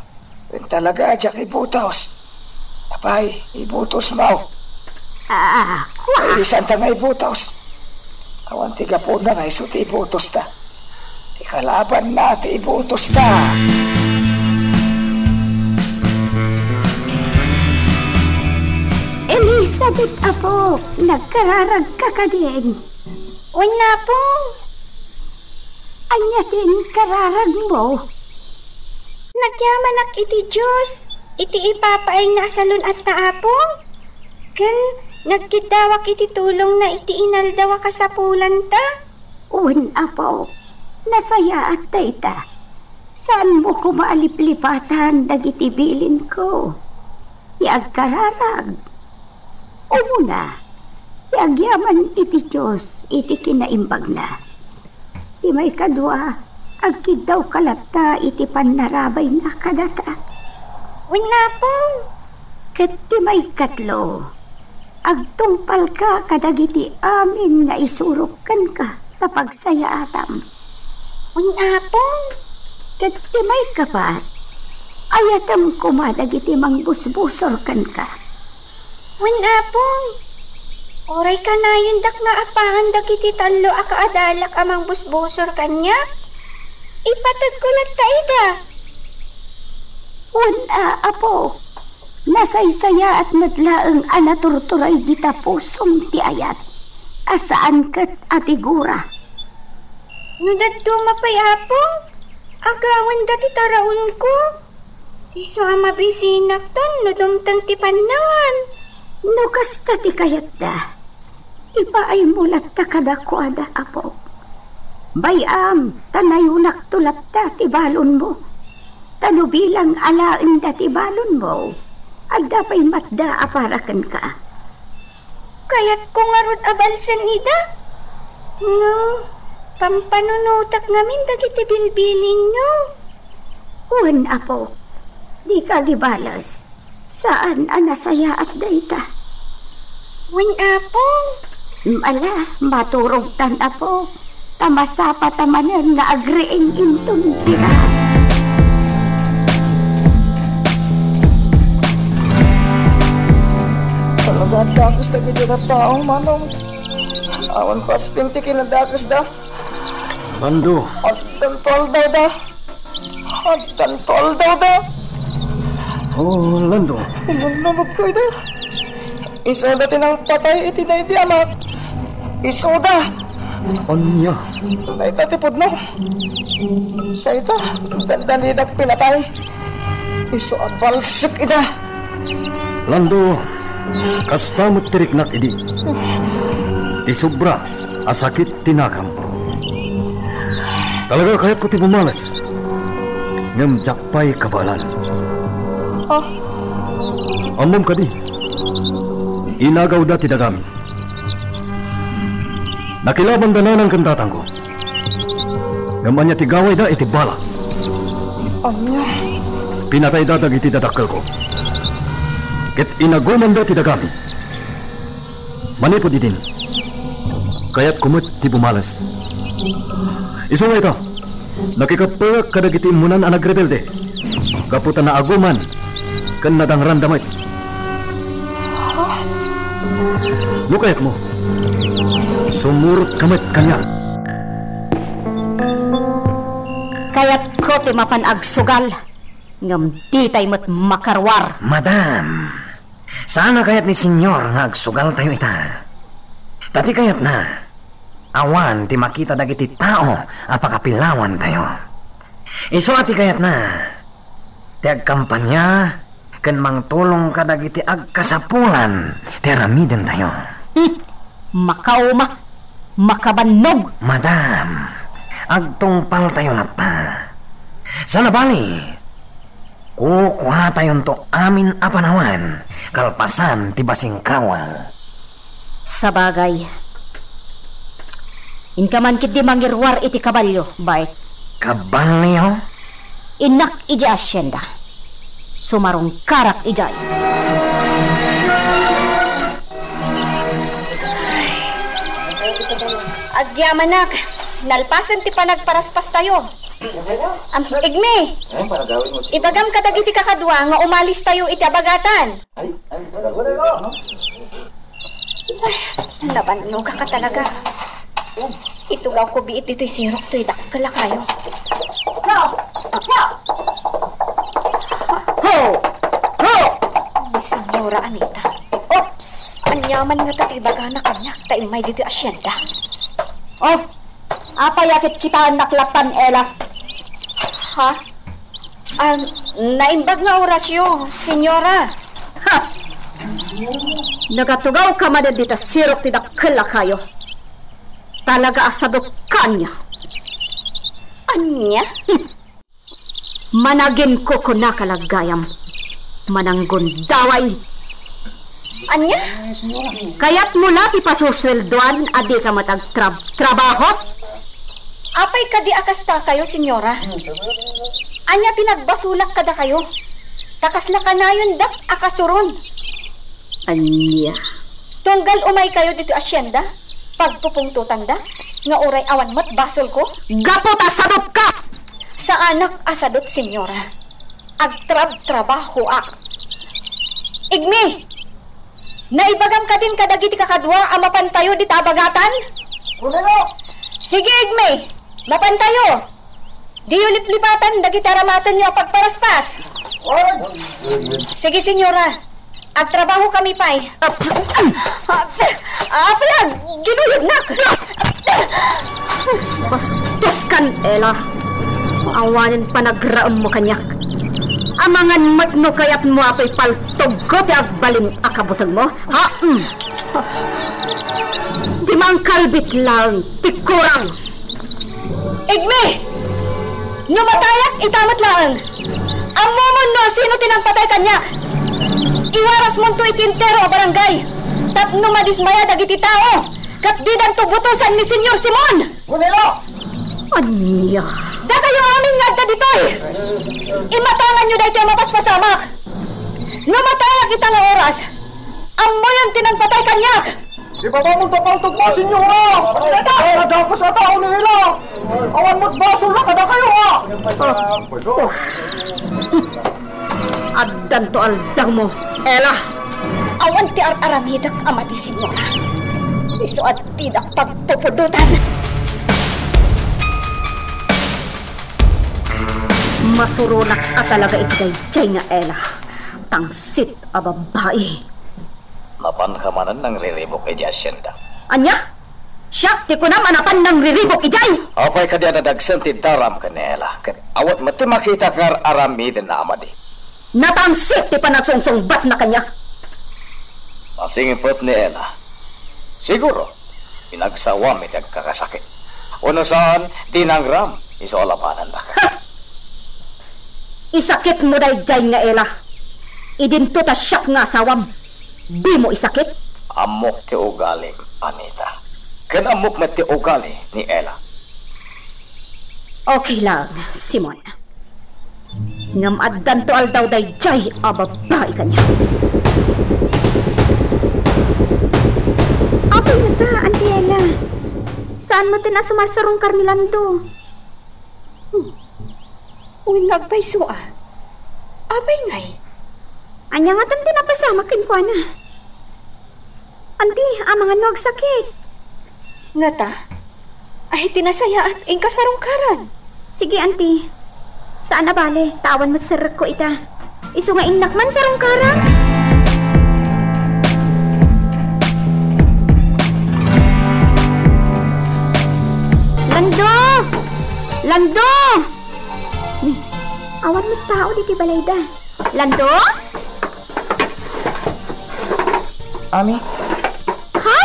Wen talaga jak ibutaos. Apay, ibutos mo. Ay, isan ta nga ibutos. Awan tiga po na nga iso ti ibutos ta. Ti kalaban na ti ibutos ta. Elizabeth, apo, nagkararag ka ka din. Wala po. Anya din kararag mo. Nagyamanak iti Diyos, iti ipapaay nga asalon at taapong. Ken, nagkidawak iti tulong na iti inaldawa kasapulan ta. Un, apo, nasaya at tayta. Saan mo ko maaliplipatan dagiti bilin ko? Iagkararag. Umuna, iagyaman iti Diyos iti kinaimbag na. Di may kadwa, agkid daw kalata iti panarabay na kadata. Wala po. Ket di may katlo, agtungpal ka kadagiti amin nga isurukan ka kapag saya atam. Wala po. Ket di may kapat, ayatam kumadagiti mangbusbusor kan ka. Wala po. Oray ka na yun dak nga apahan dagiti talo akaadalak amang busbusor kanya. Ipatag ko lang taida. Wala, apo. Nasaysaya at nadlaang anaturturay dita pusong ti ayat. Asaan kat atigura? Nudad dumapay apong. Agawan dati taraon ko. Iso amabisinak ton nudumtang ti panangan. No kasta ti kayat da. Ipaay mulat ta kadakwada, apo. Bayam, tanayunak tulap ta ti balon mo. Tanubilang alain da ti balon mo. Agda pa'y matda aparakan ka. Kaya't ko nga rod abalsan ida. No, pampanunutak namin dagiti bilbilin nyo. Uwan, apo. Di ka libalas. Saan anasaya at dayta? Wen apong. Ala, maturog tan apo. Tamasapa tamanan nga agreeng intong tirahan. Talaga dakus na gito na taong manong. Awan pas pintikin na dakus da. Lando. Addan tol daw da. Addan tol daw da. Oh, Lando. Inununod ko ito. Iso dati ng patay iti na iti amak. Iso da. Anya. Na itatipod no. Sa ito, dandan idak pinatay. Iso at balsik ita. Lando, kastamot tiriknak idi. Ti sobra, asakit tinakam. Talaga kayat ko ti bumalas. Ngam jakpay kabalan. Amom ka di. Inagaw da ti dagami. Nakilaban da nanang kandatang ko. Ngam anya ti gaway da iti bala. Anya. Pinatay dadag iti dadakkel ko. Ket inaguman da ti dagami. Manipod idin. Kayat kumut ti bumalas. Iso nga ito. Nakikapagak kadagiti imunan ang nagrebelde. Kaputan na aguman. Kan nadang randamay. Lukayat mo. Sumurot kamay kanya. Kayat ko ti mapanag sugal. Ngam di tayo mat makarwar. Madam, sana kayat ni senyor nga agsugal tayo ita. Tati kayat na. Awan ti makita dagiti tao apakapilawan tayo. Isu ati kayat na. Ti agkampanya ken mangtulong ka dagiti agkasapulan ti aramiden tayo. Makauma, makabannog. Madam, agtungpal tayo lata. Sa nabali, kukuha tayon to amin apanawan kalpasan ti basing kawal. Sa bagay, inkaman kit di mangirwar iti kabalyo, bait. Kabalyo? Inak iji asyenda. Sumarong karak ijay. Agyamanak, nalpasan ti panagparaspas tayo. Igme, ibagam ka dagiti kakadwa nga umalis tayo iti abagatan. Ay, nabanno ka talaga. Itugaw ko biit dito'y sirok to'y dakala kayo. Ho! Ho! Ay, Senyora Anita. Oops! Anyaman nga ta't ibaga na kanya. Tayo may dito asyenda. Oh! Apa yakit kita naklatan, Ella? Ha? Naimbag nga orasyo, Senyora. Ha! Nagatugaw ka man dito sirok ti dakala kayo. Talaga asadok kanya. Anya? Managin ko nakalagayam. Mananggon daway. Anya? Kaya't mula ti pasusweldoan adi ka matagtrabaho? Apay kadi akasta kayo, Senyora. Anya tinagbasulak kada kayo. Takasla ka na yun dak akasuron. Anya? Tunggal umay kayo dito asyenda? Pagpupungtutan da? Nga oray awan mat basol ko? Gapot asadot ka! Sa anak asadot, Senyora. Agtrab-trabaho a. Igme! Naibagam ka din kadagiti kakadwa ang mapantayo di tabagatan? Sige, Igme! Mapantayo! Di ulip-lipatan dagiti aramatan niyo pagparaspas. Sige, Senyora. Agtrabaho kami pa'y. Apayag! Ginuyod nak! Bastos kan, Ella. Awanin pa nagraam mo kanyak. Amangan matno kayat mo apay paltog ko ti agbalin akabutag mo. Ha? Di mang kalbit lang, ti kurang. Igme! Numatayak itamat lang. Amumon no sino tinangpatay kanyak. Iwaras mo to itintero a barangay. Tapno madismaya dagiti tao. Kat di dan to butusan ni Senyor Simon. Anya? Da kayo amin nga da ditoy. Imatangan nyo dahil kayo mapaspasamak. Numatayak kita nga oras. Amo yung tinangpatay kanyak. Di ba mong tapaltog mo, Senyora? Nadakos na tao nila. Awan mo't basol na kada kayo, ha? Addan to aldang mo, Ella. Awan ti aramidak ama di Senyora. Iso at tidak pagpupudutan. Masurunak at talaga itday nga, Ella. Tangsit a babae. Mapankamanan ng riribok edi asyenda. Anya? Siyak, ti ko naman apan ng riribok ijay. Apay ka di adadagsan ti daram ka nila. Kat awat mati makita ngar aramiden na amadi. Natangsit ti panagsungsong bat na kanya. Masingipot ni Ella. Siguro, pinagsawam iti agkakasakit. Uno saan, tinangram, iso alapanan na ka. Isakit mo day nga, Ella. Idinto ta siyak nga asawam. Di mo isakit? Amok ti ugali, Anita. Kan amok met ti ugali ni Ella. Okay lang, Simon. Ngam addan to aldaw day a babae kanya. Apay na ta, Auntie Ella. Saan mo tinasumasarong karnilando? Uy, nagpaiso ah. Abay ngay. Anya nga tan tinapasama kin ko na. Auntie, mga nog sakit. Nga ta, ay tinasaya at ingkasarungkaran. Sige, Auntie. Saan na bale? Tawan mo sa ko ita. Iso nga inak man sarungkaran. Lando! Lando! Awan mo tao di balayda. Lando? Ami? Ha?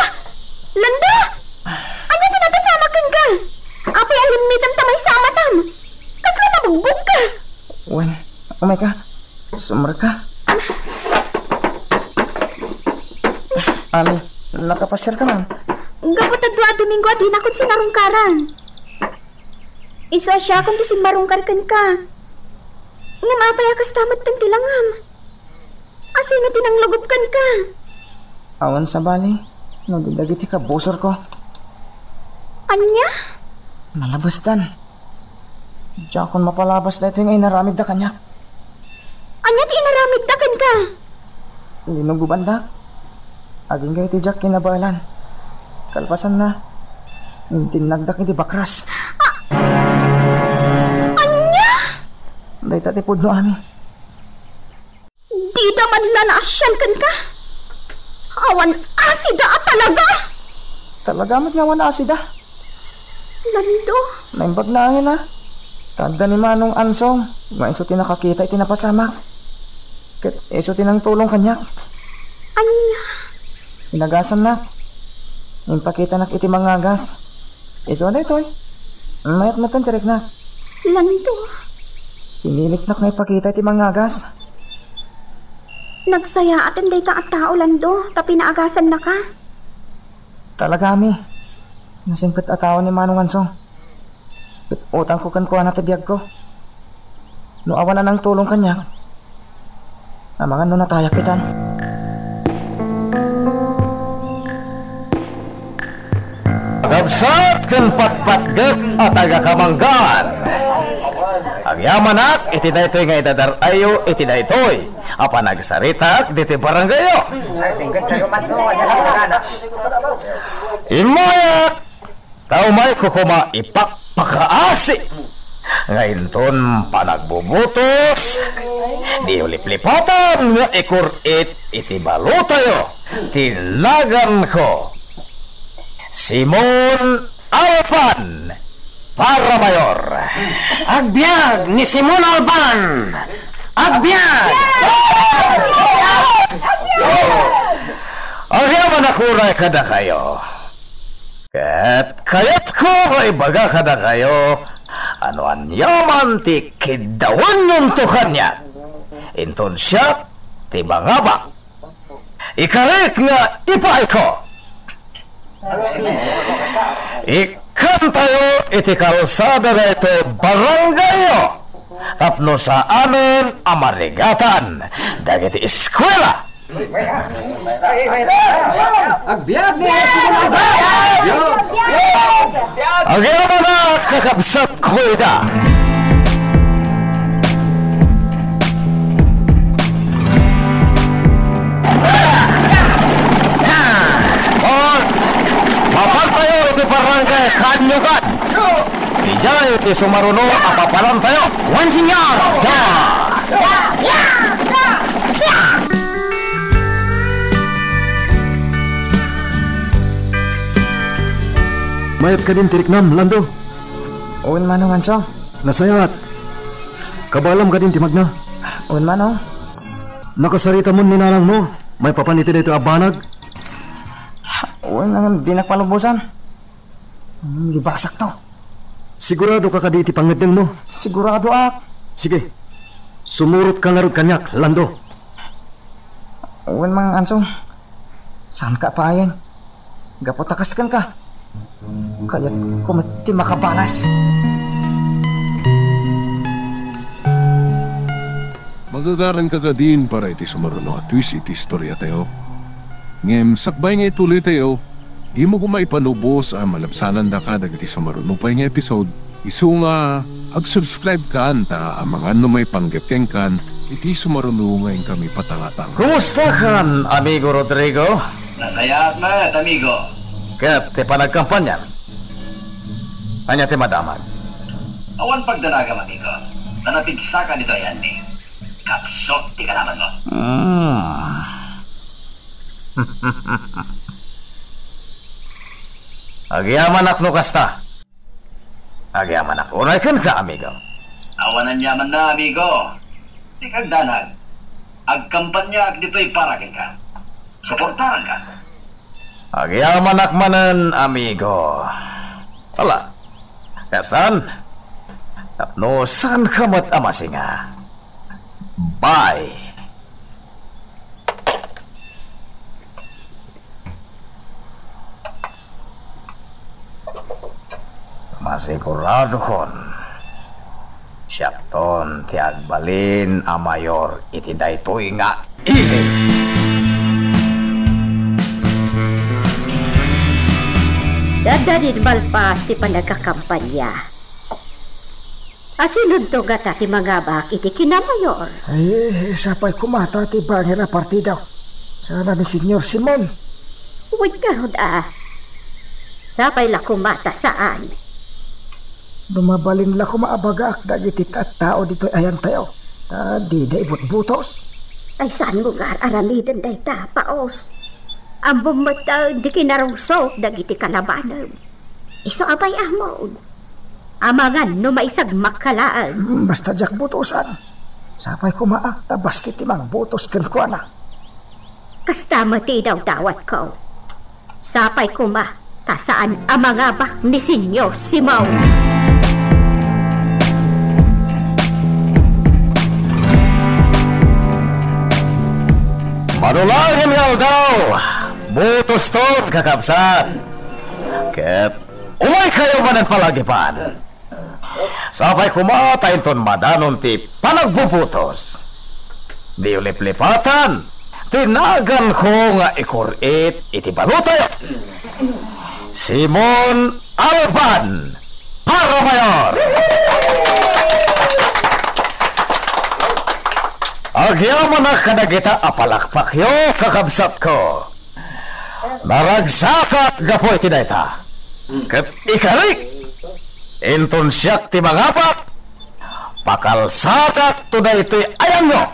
Lando? Ano tinapasama kang ka? Apoy alimmitam tamay sama tam. Kasla nabugbog ka. Wen, umay ka. Sumar ka. Ami, nakapasyal ka man. Gapot at 2 Domingo at hinakot si narungkaran. Iswa siya kung tisimbarungkarkan ka. Nga mapayakas tamat kang tilangam. Asino tinanglugupkan ka. Awan sa bali, nagdagiti ka, bosor ko. Anya? Malabas dan. Diyan kung mapalabas na ito yung inaramid na kanya. Anya ti inaramid na kan ka? Linog bubanda. Aging kayo ti Jack kinabalan. Kalpasan na. Tinagdak iti bakras. Anya? Day tatipod no ami. Di daman lanaasyan kan ka? Awan asida at talaga? Talaga mat nga wana asida. Lando? Naimbag na angin ha. Tagda ni Manong Ansong. Ngayon so tinakakita iti napasamak. Kat iso tinang tulong kanya. Anya? Inagasan na. Impakita nak iti mga gas. Iso na ito'y. Mayat matan tirik na. Lando? Pinilit nak na ipakita iti mga gas. Nagsaya at hindi ka at tao, Lando. Tapi naagasan na ka. Talaga ami. Nasingkot atawa ni Manong Ansong. Utang ko kan kuha na tibiyag ko. No awan na ng tulong kanya. Amangan no natayak kitan. Gabsat ken patpatgek at agakamanggan. Ang yamanak iti daytoy nga idadarayo iti daytoy. Apa nagsaritak diti baranggayo. Imayak tao may kukuma ipakpakaasi. Ngayon ton panagbubutos. Di uliplipatan nga ikurit iti balutayo. Tinagan ko. Simon Alban para mayor. Agbyag ni Simon Alban. Agbyag! Ang yaman akuray kada kayo. Kayat ko ay baga kada kayo. Ano an yaman ti kidawan yung tukan niya. Inton siya ti bangabak. Ikarik nga ipay ko. Ikan tayo iti kalsada na ito baranggayo. Tapno sa amin amarigatan. Dagiti eskwela. Agbyag ni Simon Alban! Ang yaman na kakabsat ko ida. Mapal tayo iti barangay Kanyugan. Ijay iti sumaruno apapalan tayo. Wan senyor! Mayat ka din tiriknam, Lando. Uwan Manong Ansong. Nasayat. Kabalam ka din timagna. Uwan Manong. Nakasarita mo ninanang mo. May papaniti dito abanag. Uwan nang di nakpalubusan. Hindi basak to. Sigurado ka kaditi pangiteng mo. Sigurado ak. Sige. Sumurot ka nga rin kanyak, Lando. Uwan Mang Ansong. Saan ka paayan? Gapotakaskan ka. Kaya't kumati makabalas. Magagaran ka ka din para iti sumaruno at twist iti istorya tayo. Ngem, sakbay nga ituloy tayo. Di mo kumaipanubos ang malapsanan na ka dagiti sumaruno pa yung episode. Isu nga, ag-subscribe ka anta ang mga ano may panggepkeng kan iti sumaruno ngayon kami patangatang. Kumusta kan, amigo Rodrigo? Nasaya na, amigo. Kat ti panagkampanyan. Anya ti madamag. Awan pagdanaga, amigo. Nanapigsa ka dito yan ni. Kapsot ti kalaman mo. Agyaman akno kasta. Agyaman ako. Unay ka, amigo. Awanan yaman na, amigo. Ikag danag. Agkampanya ak dito'y parakin ka. Suportahan ka. Agyaman akmanan, amigo. Wala. Kastan, tapno saan ka mat amasinga? Bye. Masigurado kon. Siyapton ti agbalin a mayor iti daytoy nga ili. Dadadin malpas ti panagkakampanya. Asinod to gata ti magabak iti kinamayor. Ay, sapay kumata ti bangin na partidaw. Sana ni Senyor Simon. Huwag karod Sapay la kumata saan? Lumabalin la kumaabagak dagiti at tao dito ayan tayo. Di da ibut butos. Ay saan mo nga aramidan day tapaos? Ang bumata di kinarungsok dagiti kalabanan. Iso abay amon. Amangan no maisag makalaan. Basta jak butosan. Sapay kumaa basti timang butos ken kuana. Kasta mati daw dawat ko. Sapay kuma tasaan amanga ba ni Senyor Simon. Manulangin nga daw, butos to kakapsat. Ket umay kayo manan palagipan. Sapay kumatayin ton madanon ti panagbubutos. Di ulip-lipatan, tinagan ko nga ikurit iti balutayo. Simon Alban, para mayor! Agyaman na kanagita apalakpak yo kakabsat ko. Naragsakat gapoy tinayta. Kat ikarik. Inton siyak ti mangapak. Pakalsakat tunay ito'y ayan nyo.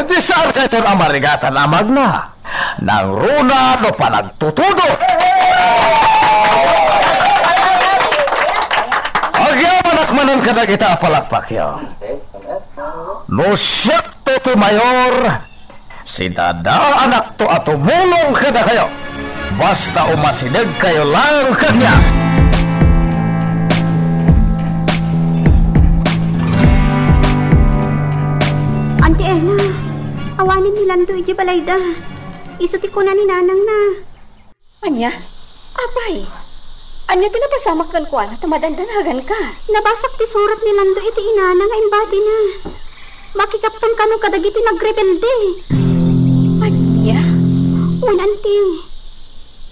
Di saan ka ito'y amarigatan amag na. Nang runa no panagtutudo. Agyaman akmanin kanagita apalakpak yo. No siyak to ti mayor, si dada anak to at tumulong ka na kayo. Basta umasinig kayo lang kanya. Auntie Ella, awanin ni Lando iji balayda. Isuti ko na ni Nanang na. Anya? Abay. Anya tinapasamak kan kuana tamadandanagan ka. Nabasak ti surat ni Lando iti inana nga imbati na. Makikaptan ka nung kadagiti nagrebelde. Anya? Auntie.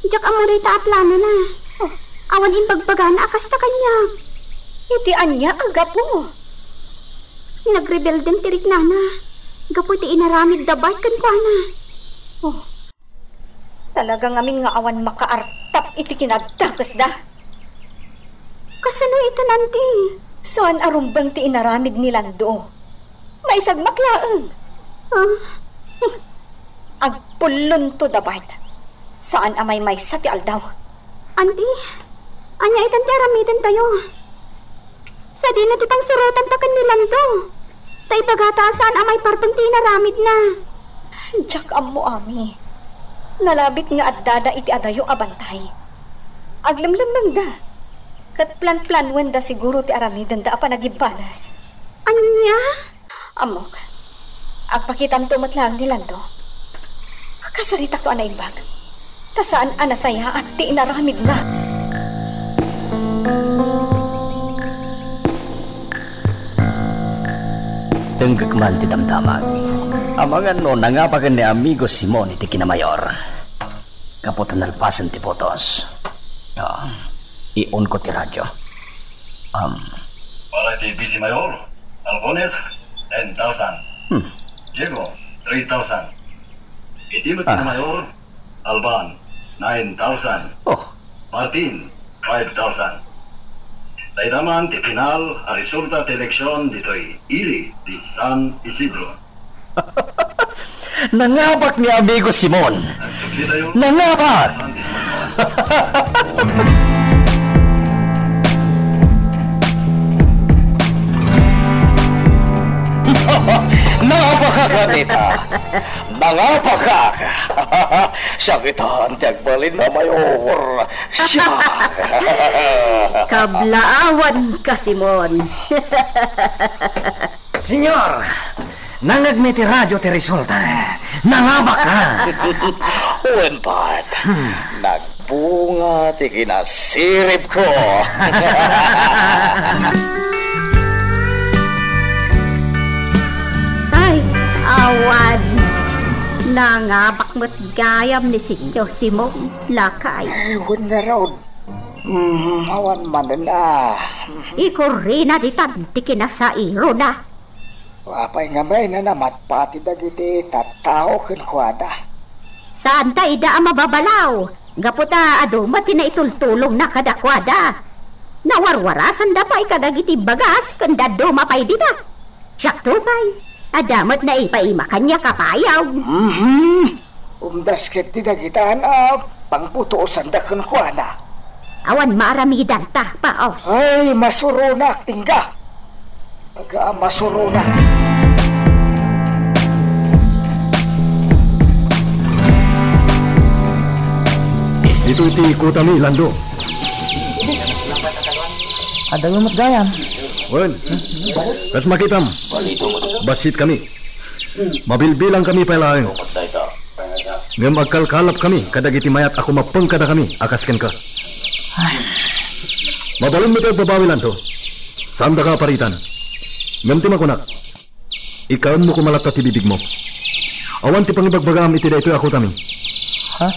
Diyak amarita a plano na. Oh, awan imbagbagana akas ta kanya. Iti anya agapo. Nagrebelde tirik nana. Gapo ti inaramid dabay kan kuana. Oh. Talagang amin nga awan makaartap iti kinagtakas da. Kasano ito nanti? Saan arumbang ti inaramid ni Lando? Maisag maklaang. Agpulon to dabat. Saan amay may sa ti aldaw? Auntie, anya itan ti aramidan tayo. Sa di na ti pang surutan takan ni Lando. Tay bagatasan amay parpang ti inaramid na. Diyak amo ami. Nalabit nga at dada iti adayo abantay. Aglamlamang da. Kat plan-plan wenda siguro ti aramidan da apa nagibalas. Anya? Amok, agpakitan tumat lang ni Lando. Kasarita to anay bag. Tasaan anasaya at ti inaramid na. Tenggak man ti damdamag. Amangan no nangapagan ni amigo Simon iti kinamayor. Kaputan nalpasan ti potos. Ion ko ti radyo. Para ti busy mayor, Albones, 10,000. Diego, 3,000. Iti mo mayor, Alban, 9,000. Martin, 5,000. Daydaman ti final a resulta ti eleksyon dito'y Ili di San Isidro. Nangabak ni amigo Simon. Nangabak! Nangapaka tita. Nangapaka. Siya kita antiag balin na mayor. Siya. Kablaawan ka, Simon. Senyor, nangagmiti radyo ti resulta. Nangabak ka. Uwan pat. Nagbunga ti kinasirip ko. Ay, awan. Nangabak mo't gayam ni Sinyo Simon. Lakay. Ewan na raw. Awan man na. Iko rin na ditanti kinasairo na. Apay nga may na namat pati dagiti tattao kinkwada. Saan ta ida ang mababalaw? Gaputa aduma tinaitultulong na kadakwada. Nawarwarasan da pa ikadagiti bagas kanda duma pa'y dita. Siyak tupay. Adamat na ipaima kanya kapayaw. Umdas ket ti dagitaan pangputuosan da kinkwada. Awan maramidan ta paos. Ay, masurunak tingga. Pagka masurunak. Ito iti kutami, Lando. Ada lumot gayam. Wen, kas makitam. Basit kami. Mabilbilang kami pailaeng. Ngam agkalkalap kami, kadagiti mayat ako mapengkada kami, akasken ka. Mabalon mo tayo babawi, Lando. Saan da ka paritan? Ngam ti makunak. Ikaon mo kumalata ti bibig mo. Awan ti pangibagbagam iti da ito ako tami. Ha?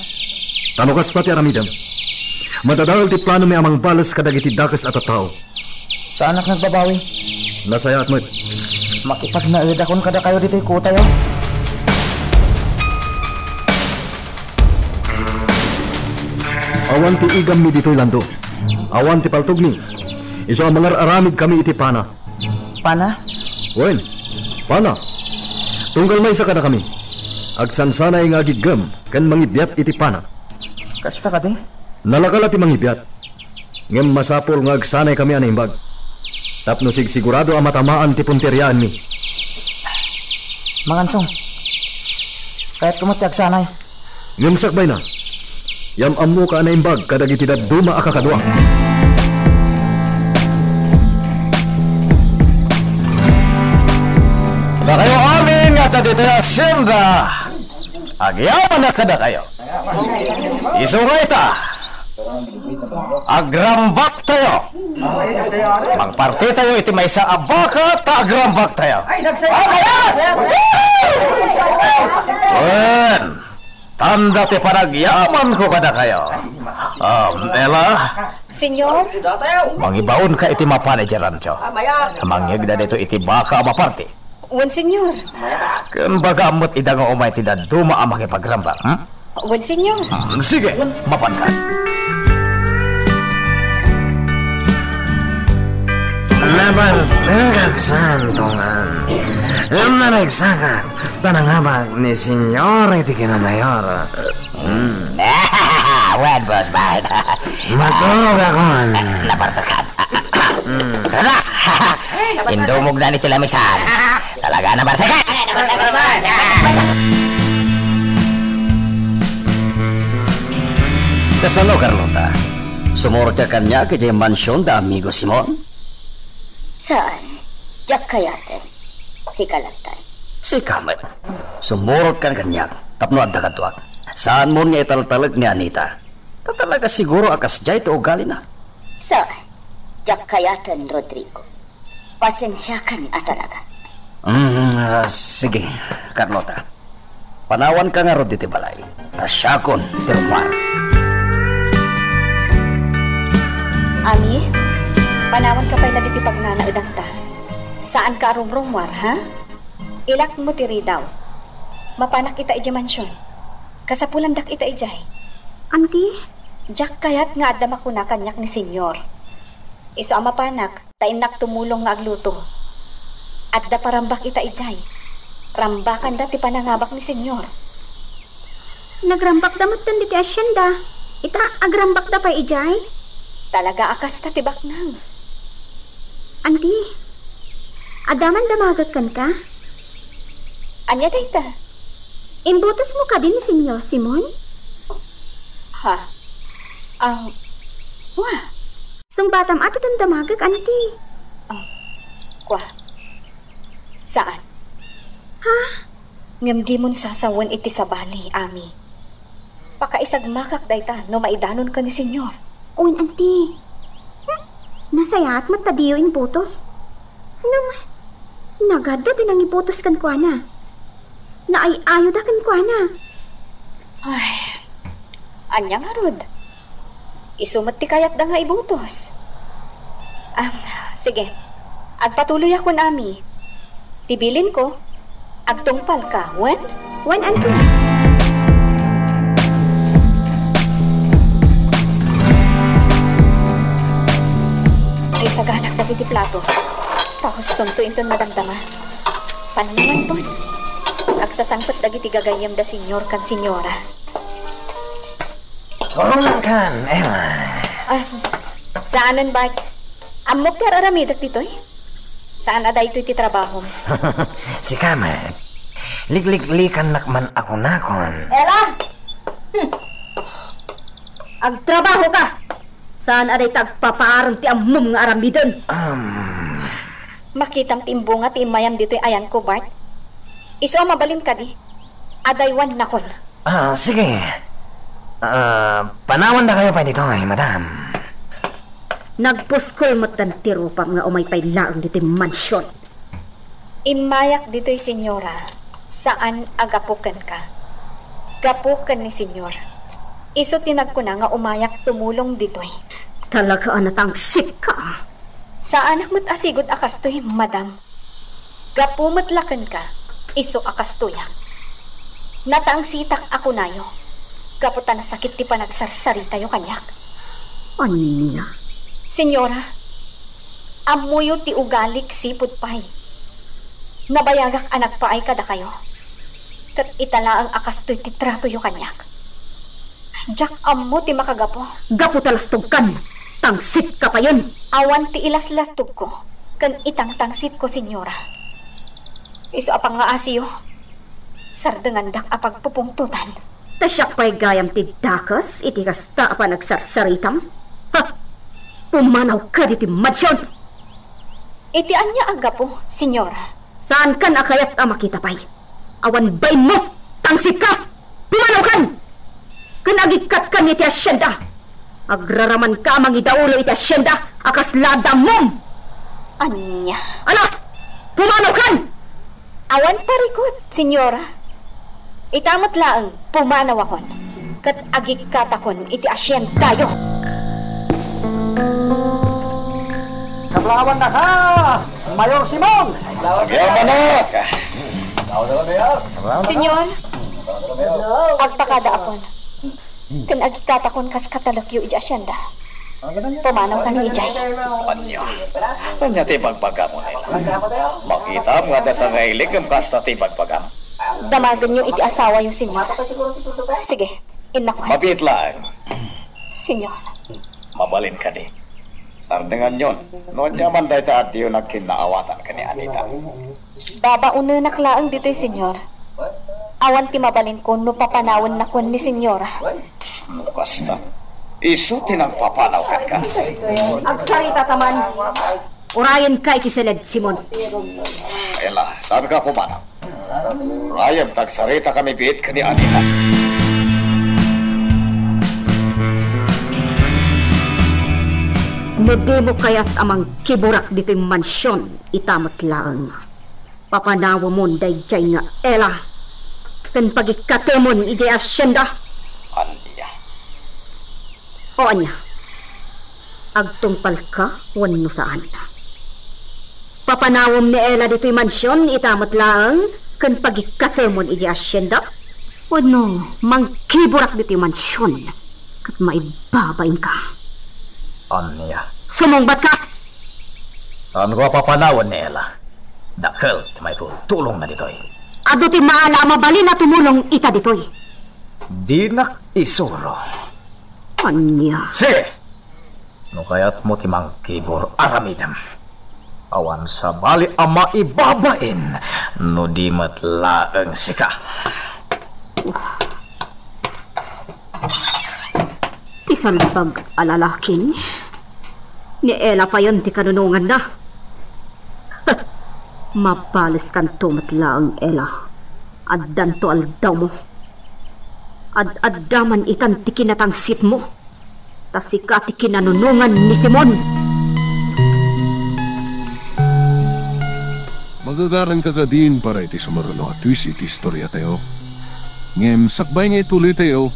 Tanukas pati aramidam. Madadawal ti plano may amang balas kadagiti dakas at tao. Saan ak nagbabawi? Nasaya at mo't. Makipagnaid akon kada kayo dito'y kutayo. Awan ti igam mi dito'y Lando. Awan ti paltog ni. Iso ang mga aramid kami iti pana. Pana? Wen, pana. Tunggal may isa kada kami. Agsansanay nga gigam kan mangibiyat iti pana. Kasta ka di? Nalakala ti mangibiyat. Ngem masapol nga agsanay kami animbag. Tapno sigurado ang matamaan ti punteriaan mi. Mangansong. Kahit kumatiag sanay. Ngem sakbay na. Yam amu ka animbag kadagiti duma akakadwa. Na kayo amin nga ta dito yung asyenda. Agyaman na kada kayo. Iso nga ita. Agrambak tayo. Magparti tayo iti may sa abaka ta agrambak tayo. Wen, tanda ti panagyaman ko kada kayo. Ella. Senyor? Mangibaon ka iti mapanageran siyo. Mangyagda dito iti baka maparti. Wan, senyor. Kan baga amot idang umay ti duma ang makipagrambak. Wan, senyor. Sige, mapan ka. Laban, nagagsantungan. Ang nanagsakak, panangabag ni Senyor iti kinamayor. Wan, boss, bad. Matulog akon. Napartakan. Indumog na ni Tilamisan. Talaga na bartakan. Kasano, Carlota? Sumurot ka kanya kaya mansyon da amigo Simon? Saan? Diyak kayatin. Si Kalatan. Si Kamet. Sumurot ka kanya. Tapno at dagadwag. Saan mo niya italtalag ni Anita? Talaga siguro akas jay to ugali na. Saan? Diyak kayatin, Rodrigo. Pasensya ka ni talaga. Sige, Carlota. Panawan ka nga ro diti balay. Asyakon, pero mar. Ami, panawan ka pa'y nagiti pagnanaudang ta. Saan ka arumrumwar, ha? Ilak mo tiri daw. Mapanak ita iji mansyon. Kasapulan dak ita ijay. Auntie? Jak kayat nga adda makuna kanyak ni senyor. Iso ang mapanak, tainak tumulong nga agluto. Adda parambak ita ijay. Rambakan da ti panangabak ni senyor. Nagrambak damot tan diti asyenda. Ita agrambak da pa ijay? Talaga akas ta tibak nang. Auntie, adaman damagat kan ka? Anya dayta? Imbutos mo ka din, Senyor Simon? Ha? Wah. Sungbatam ato damagag, anti. Kwa. Saan? Ha? Ngam di mon sasawan iti sa bali, ami. Pakaisag makak dayta no maidanon ka ni senyor. Uy, anti. Nasayat matadiyo imbutos. Nagada din ang ibutos kan kwa na. Naay-ayo da kan kwa na. Ay, anya nga rod. Isumat ti kayat da nga ibutos. Sige. Agpatuloy ako nami. Tibilin ko. Agtungpal ka, wen? Wen, anti. Ay saganak na iti plato. Tapos tuntuin ton madamdama. Paano naman ton? Agsasangpot dagiti gagayam da senyor kan senyora. Tulungan kan, Ella. Saanan ba? Amok per aramidak ditoy? Saan aday ito iti trabaho? Si Kamat, liglig-likan nakman ako nakon. Ella! Agtrabaho ka! Saan aday tagpapaarang ti amom nga aramidon? Makitang timbunga ti mayam dito'y ayan ko, Bart. Iso mabalin ka di. Adaywan nakon. Sige. Panawan na kayo pa dito, madam. Nagpuskol mo't dan tirupang nga umay pay laang dito'y mansyon. Imayak dito'y senyora. Saan agapukan ka? Gapukan ni senyor. Iso tinag ko na nga umayak tumulong dito'y. Talaga anatang sip ka. Sa anak mo't asigod akastoy, madam. Gapumatlakan ka. Iso akastoyak. Nataang sitak ako nayo. Gaputan na sakit ti panagsarsari tayo kanyak. Anya? Senyora, amuyo ti ugalik sipod pay. Nabayagak anak pa ay kada kayo. Kat itala ang akastoy ti trato yo kanyak. Jak amu ti makagapo. Gapo talastog kan. Tangsit ka pa yun. Awan ti ilas-lastog ko. Kan itang tangsit ko, senyora. Iso apang nga asiyo. Sardangandak apag pupungtutan. Tasyak pa'y gayam ti dakas, iti kasta pa nagsarsaritam. Ha! Pumanaw ka di ti madsyon. Iti anya aga po, senyora. Saan kan akayat makita pa'y? Awan bain mo! Tangsit ka! Pumanaw kan! Kanagikat kan iti asyenda. Agraraman ka mangidaulo iti asyenda akas ladam mom! Anya? Ano? Pumanaw kan! Awan parikot, senyora. Itamat laang pumanaw akon. Kat agikatakon iti asyen tayo. Kablawan na ka! Mayor Simon! Yamanok! Senyor, agpakada akon. Kan agikatakon kas katalakyo iti asyenda. Pumanaw ka ni ijay. Anya ti pagpagam mo nila. Makita mo nga sa ngailig ang kasta ti pagpagam. Damagan nyo iti asawa yung senyor. Sige, inako. Mabit lang. Senyor. Mabalin ka di. Sardengan yon. Noon yaman dahi ta at yun nagkinaawatan ka ni Anita. Babauna naklaang dito'y senyor. Awan ti mabalin ko no papanawan na kon ni senyora. Kasta. Iso tinagpapanaw ka. Agsarita taman. Urayan ka ikisalad, Simon. Ela, saan ka pumanaw? Rayam, tagsarita kami bit ka ni Anita. Mudi mo kaya't amang kiburak dito'y mansyon, itamat lang. Papanawa mo dayjay nga, Ela. Kan pagikatemon iti asyenda. Andiya. O anya, agtungpal ka, wano saan. Papanawom ni Ela dito'y mansyon, itamat lang. Kan pagikatemon iti asyenda. Wano, mangkiburak dito'y mansyon. Kat maibabain ka. Anya? Sumungbat ka! Saan ko papanawan ni Ella? Dakil, may tulong na dito'y. Ado ti maala mabalin na tumulong ita dito'y. Di nak isuro. Anya? Sige! No kaya't mo timang kibor aramidam. Awan sa bali ama ibabain no di matlaeng sika. Isan pag alalaking ni Ella pa yan ti kanunungan na. Mapalis kan tumatlaang Ella. Addan to aldaw mo. Ad-addaman itan ti kinatangsit mo. Tasika ti kinanunungan ni Simon. Magagaran ka din para iti sumaruno at twist iti istorya tayo. Ngem, sakbay nga ituloy tayo,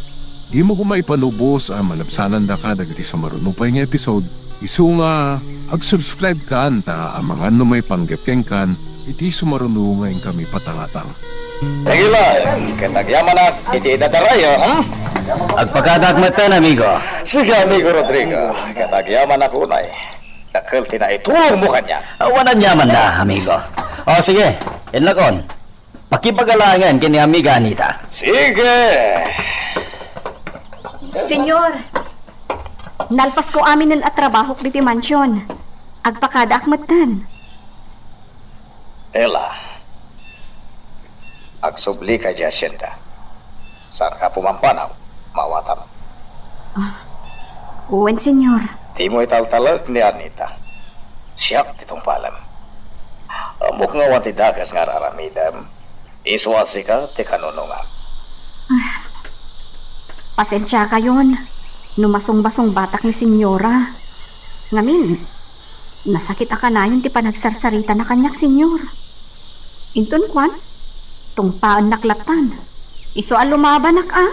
di mo kumay panubos ang malabsanan da ka dagiti sumaruno pa nga episode. Isu nga, ag-subscribe ka anta ang mga may panggapkeng kan, iti sumaruno ngayon kami patangatang. Nagila, ikanagyaman at iti idadarayo, Agpagkadagmatan, amigo. Sige, amigo Rodrigo, ikanagyaman ako na Dakil tinaitulong mo kanya. Wanan yaman na, amigo. O sige, inlakon. Pakipagalangan kini amiga Anita. Sige. Senyor, nalpas ko amin ng atrabahok diti mansyon. Agpakada akmatan. Ella, agsubli ka Jacinta. Saan ka pumampanaw, mawatam. Uwan, senyor. Di mo italtalag ni Anita. Siyak titong palam. Amok nga wanti dagas nga raramidam. Iswasi ka, ti kanunungan. Pasensya ka yun. Numasong-basong batak ni senyora. Ngamin, nasakit ka na yun ti panagsarsarita na kanyak, senyor. Inton kwan, tungpaan naklatan. Iso ang lumaban ka.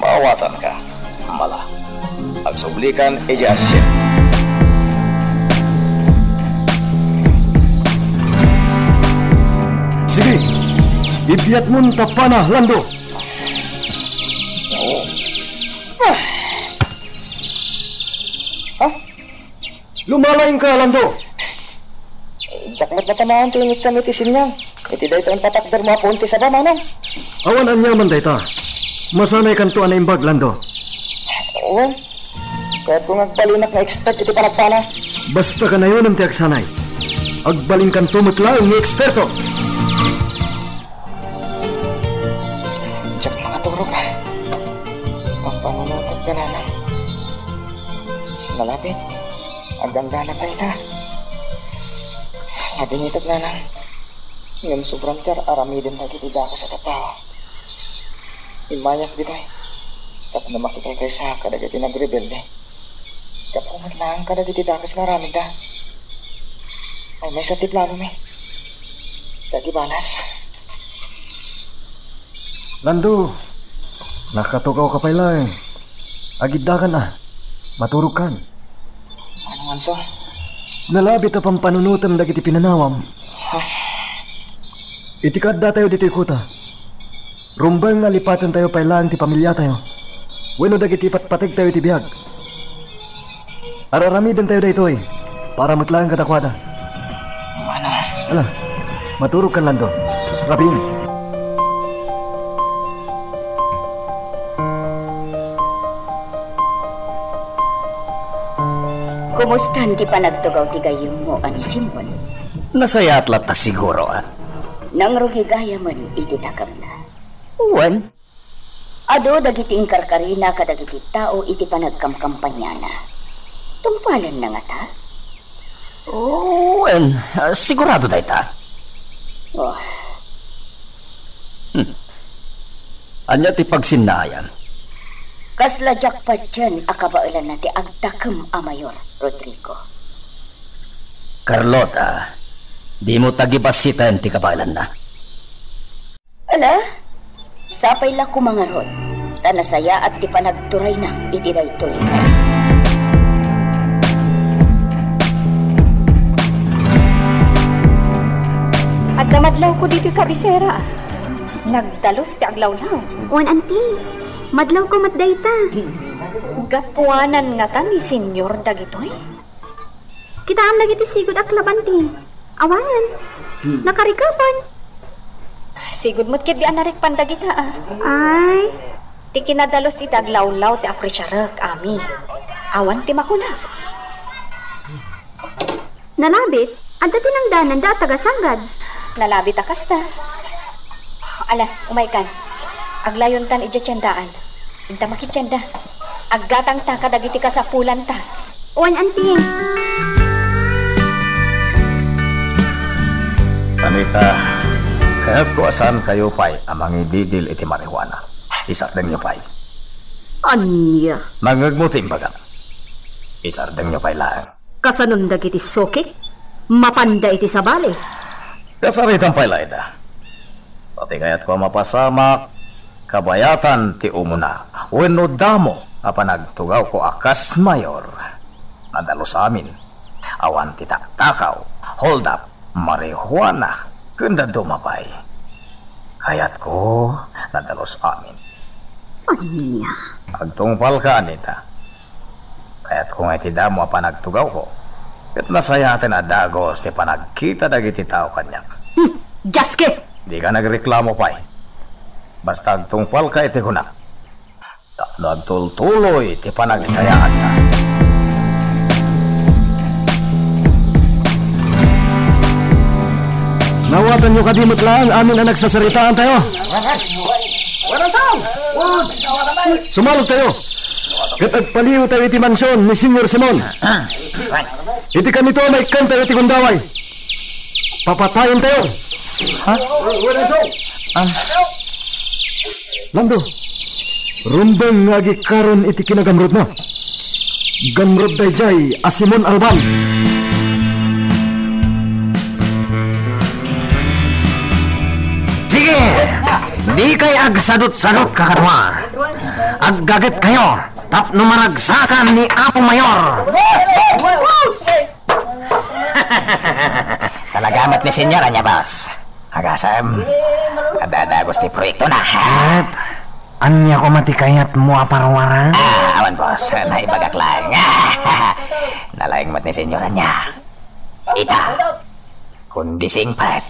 Mawatan ka, mala. Agsublikan ijasya. Sige, ibiyat mo tapana, Lando. Lumalaing ka, Lando. Jakmat na tamahan tingit kami tisin niya. Iti dahi taon patakder mga punti sa pamanang. Awan anyaman dayta. Masanay kanto na imbag, Lando. Oo. Kahit kung agbalinak na expert iti panagpana. Basta ka na yun ang tiyak sanay. Agbaling kanto mutlaang ni eksperto. Jak makaturo ka. Ang pangunotag ka na lang. Malapit. Hanggang ganap na ita. Laging itag na lang. Ngayon sobrang tar aramidin lagi tidak ka sa tatawa. Imayak di tayo. Tap na makikay kayo sa kadagati nagrebelde. Kapungat lang kadagati dakas nga ramid da. Ay may sati plano may. Dagi balas. Lando, nakatukaw ka pa lang. Agidda ka na. Maturog kan. Ano man so? Nalabit ang pampanunutam dagiti pinanawam. Itikad da tayo dito ikuta. Rumbang nga lipatan tayo pa lang ti pamilya tayo. Bueno dagiti patpatig tayo ti biyag. Araramidan tayo dito para matlaan katakwada. Mana? Ala, maturog kan Lando. Rabin. Kumustahan ti panagtugaw ti gayong mo ani Simon? Nasaya atlat ta siguro, Nang rugi gaya man ititakam na. Uwan? Ado dagiti ingkarkarina kadagiti tao iti panagkamkampanya na. Tumpalan na nga ta? Uwan, sigurado tayo ta. Oh. Anya ti pagsinayan. Kasla jakpat dyan akabailan na ti agtakam a Mayor Rodrigo. Carlota, di mo tagibasitan ti kabailan na. Ala, sapay la kumangarod. Tanasaya at ti panagturay na iti daytoy. Agdamadlaw ko dito kabisera. Nagdalos ti aglawlaw. Uwan, auntie. Madlaw ko matdayta. Gapuanan nga ta ni senyor dagitoy. Kita am dagiti sigud aklabanti. Awan. Nakarikapan. Sigud mo't kit di anarik pandagita Ay. Ti kinadalos iti aglawlaw ti apresyarek ami. Awan ti makunak. Nalabit? Anda tinangdanan da tagasagad. Nalabit akas ta. Ala, umaykan. Aglayon tan ija tiyandaan. Inta makitsyanda. Aggatang ta kadagiti ka sa pulan ta. Uwan, anting. Anita, kaya't kuasan kayo pa'y amang ididil iti marijuana. Isardeng nyo pa'y. Anya? Nangagmuting baga. Isardeng nyo pa'y lang. Kasanundag iti sokik? Mapanda iti sabali? Kasaritan pa'y laida. Pati kaya't ko mapasamak, kabayatan ti umuna. Wenno damo, apanagtugaw ko akas mayor. Nadalo sa amin. Awan ti takaw, hold up, marijuana, kunda dumapay. Kaya't ko nadalo sa amin. Anya? Agtungpal ka, Anita. Kaya't kung iti damo apanagtugaw ko, kat nasayatin a dagos ti panagkita dagiti tao kanya. Jaske! Di ka nagreklamo pa eh. Basta agtungpal ka iti hunak. Nagtultuloy ti panagsayaan na. Nawatan nyo kadimot lang, amin ang nagsasaritaan tayo. Sumalog tayo. Katagpaliw tayo iti mansyon ni Senyor Simon. Iti kanito may kanta iti gundaway. Papatayin tayo. Ha? Lando, rumbeng nga gikaron iti kinagamrod mo. Gamrod dayjay a Simon Alban. Sige! Di kay agsadot-sadot kakanwa. Aggaget kayo. Tapno maragsakan ni Apo Mayor. Talagamat ni senyora niya, boss. Agasam, ada gusti proyekto na. At, anya ko matikayat mo aparawara? Awan, boss. Naibagak lang. Nalaing mat ni senyora niya. Ita, kundi singpat.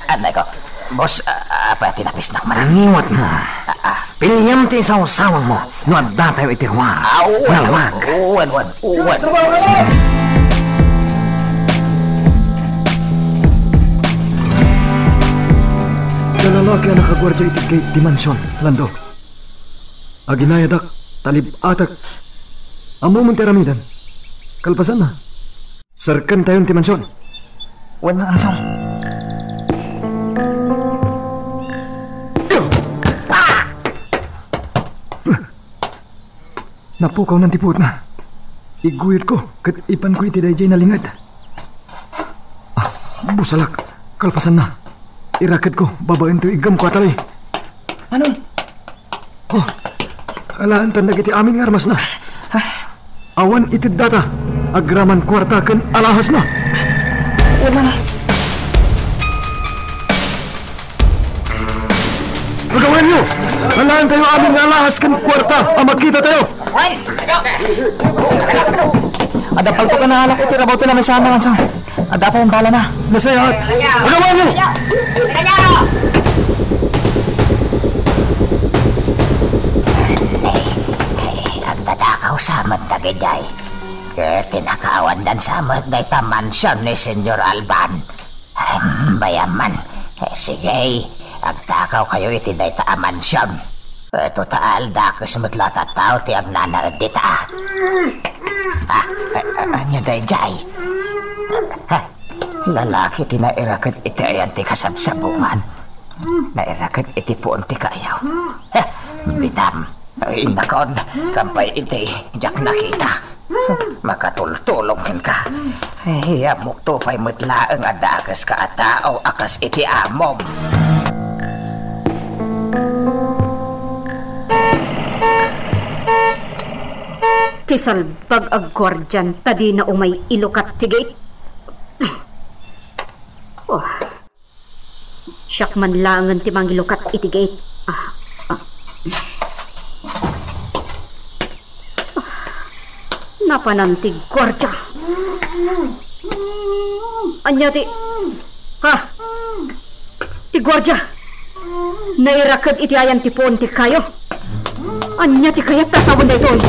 Anay ko, boss, apa tinapis nak marangiwat mo? Piliyam ti sawang mo. Nuad datayo itirwa. Nalwag. Uwan. Kalalaki ang nakagwardya iti kay Dimansyon, Lando. Aginayadak, talib-atak. Amo mong teramidan. Kalpasan na. Sarkan tayong Dimansyon. Uwan na asong. Napukaw ng tipot na. Iguyot ko, kat ipan ko iti dayjay na lingad. Busalak, kalpasan na. Irakad ko, babain to igam ko atalay. Ano? Oh, alaan tandag iti amin nga armas na. Awan itid data, agraman kwarta kan alahas na. Wala na. Pagawin nyo! Alaan tayo amin nga alahas kan kwarta, magkita tayo! Adapal ko ka na alak iti rabaw to namin sa amin ansang. Ada pa yung bala na. Nasayahat! Pagawin nyo! Agtatakaw sa magdagijay. Kaya tinakaawan dan sa magdayta mansyon ni Senyor Alban. Bayaman. Sige, agtakaw kayo iti dayta a mansyon. Total, dakos matlata tao ti agnanaad dita. Anya dayjay. Lalaki ti nairakat iti ayan ti kasabsabungan. Nairakat iti puon ti kayaw. Bitam, inakon, kampay iti, jak nakita. Makatultulongin ka. Hiyamok to pa'y mutlaang adakas ka at tao akas iti amom. Tisal pag agwardyan, tadi na umay ilukat tigait. Oh. Siyak man langan ti mangilukat itigait. Napanantig gwardya. Anya ti... Ha? Ti gwardya. Nairakad iti ayan ti puon ti kayo. Anya ti kayat tasawon na ito'y.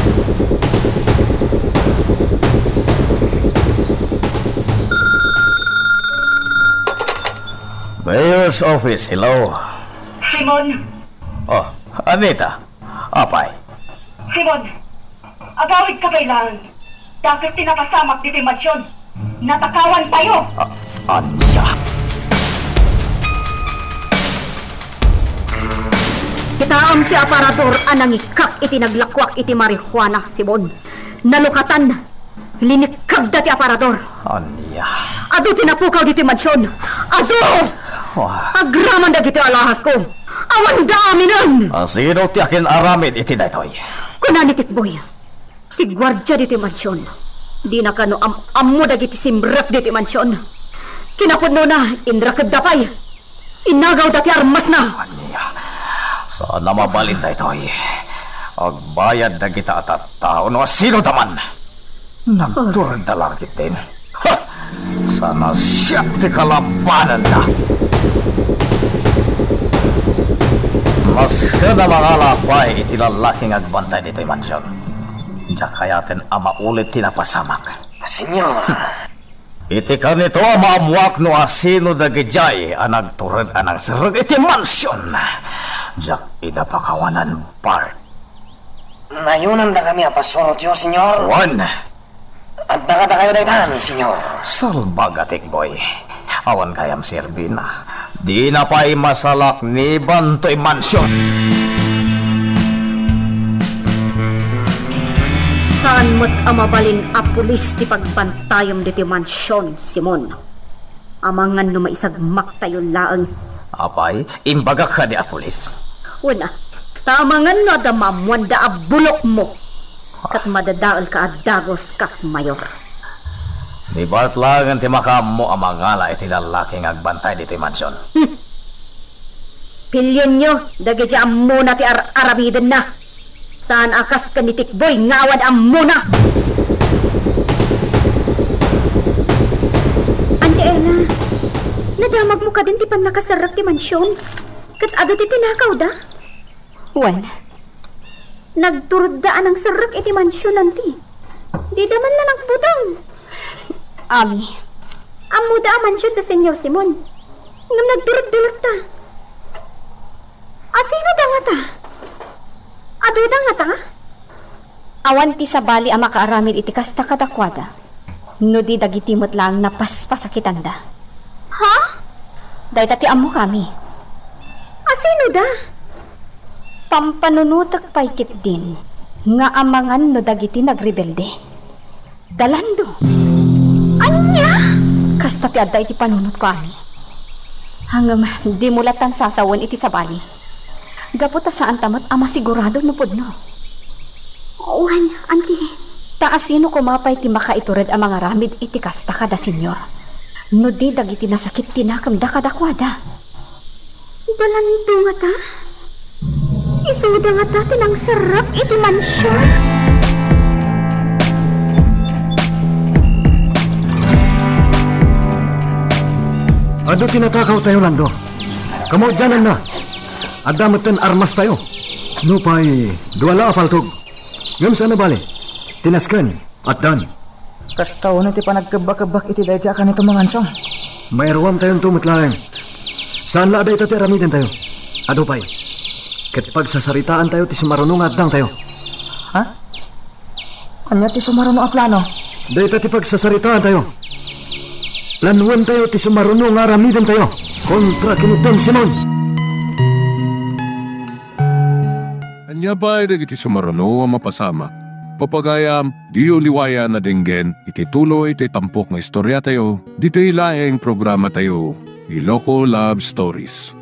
Mayor's office, hello. Simon, Oh, Anita. Apay. Simon, agawid ka kailangan. Dapat tinapasamak dito yung mansyon. Natakawan tayo. Ansya. Kitaam ti aparador anang ikak iti naglakwak iti marihuana, Simon. Nalukatan, linikab da ti aparador. Anya. Ado tinapukaw dito mansyon. Ado! Agraman da gito alahas ko. Awan da aminan! Sino ti akin aramid iti daytoy? Kunani tikboy. Ti gwardya dito mansyon. Di na kano ammo da giti simbrak dito mansyon. Kinapudno na, indrakad dapay. Inagaw da ti armas na. Sana mabalin daytoy. Agbayad na kita at tao no sino taman. Nagturad na lang kitin. Sana siya ti kalabanan ka. Mas ka na mga lapay itilalaking agbantay dito'y mansyon. Diyak kayatin ama ulit tinapasamak. Senyor. Iti ka nito maamuak no asino da gijay ang nagturad anang sarag iti mansyon. Diyak idapakawanan part. Nayunan na kami apasunod yun, senyor. Juan. At nakada kayo daytan, senyor. Salbagatik boy. Awan kayam sirbina. Di na pa'y masalak ni Bantoy Mansyon. Saan mo't amabalin a pulis ti pagbantayom diti mansyon, Simon. Amangan no maisagmak tayo laang. Apay, imbaga ka di apulis. Una, tamangan no da mamuan da abulok mo. Kat madadaal ka adagos kas mayor. Di ba't lang ti makam mo ang mangala iti lalaking agbantay dito mansyon. Pilyon nyo, dagay ammo na ti arabiden na. Saan akas ka ni Tikboy, ngawad ammo na. Ante Ella, nadamag mo ka din ti pan nakasarak ti mansyon. Kat ado ti tinakaw da? Wan, Nagturod daan ang sarak iti mansyon nanti. Di daman na nagbutang. Ami. Amo da ang mansyon da Senyor Simon. Ngam nagturod dalak ta. Asino da nga ta? Ado da nga ta? Awan ti sabali ang makaaramid iti kasta kadakwada. No di dagitimot lang napaspasakitan da. Ha? Dahil tati amo kami. Asino da? Pampanunutak paikit din nga amangan no dagiti nagrebelde. Dalando. Anya? Kasta ti adda iti panunot ko ami. Hanggang di mulatan sasawan iti sabali. Gaputa saan tamat ama sigurado no pudno. Wan, anti. Taasino kumapay ti makaitured ang mga ramid iti kasta kada senyor. No di dagiti nasakit tinakam da kadakwada. Dalando nga ta? Isuda nga ta tinang sarap iti mansyon. Ado tinatakaw tayo, Lando. Kamu dyanan na. Adamatan armas tayo. Nupay, duwala apaltog. Ngam sana bali. Tinaskan at dan. Kastaw na ti panagkabak-kabak iti dahi ka nito mga ansong. Mayroon tayong tumatlaeng. Saan la aday tati aramidan tayo? Ado pay. Kat pagsasaritaan tayo ti sumarunong at dang tayo. Ha? Anya ti sumarunong a plano? Day tati pagsasaritaan tayo. Lanuan tayo ti sumarunong aramidan tayo. Kontra kinutong Simon. Anya ba ay iti sumarano ang mapasama? Papagayam, di uliwaya na dinggen, iti tuloy iti tampok nga istorya tayo, dito ilaeng programa tayo, Iloko Love Stories.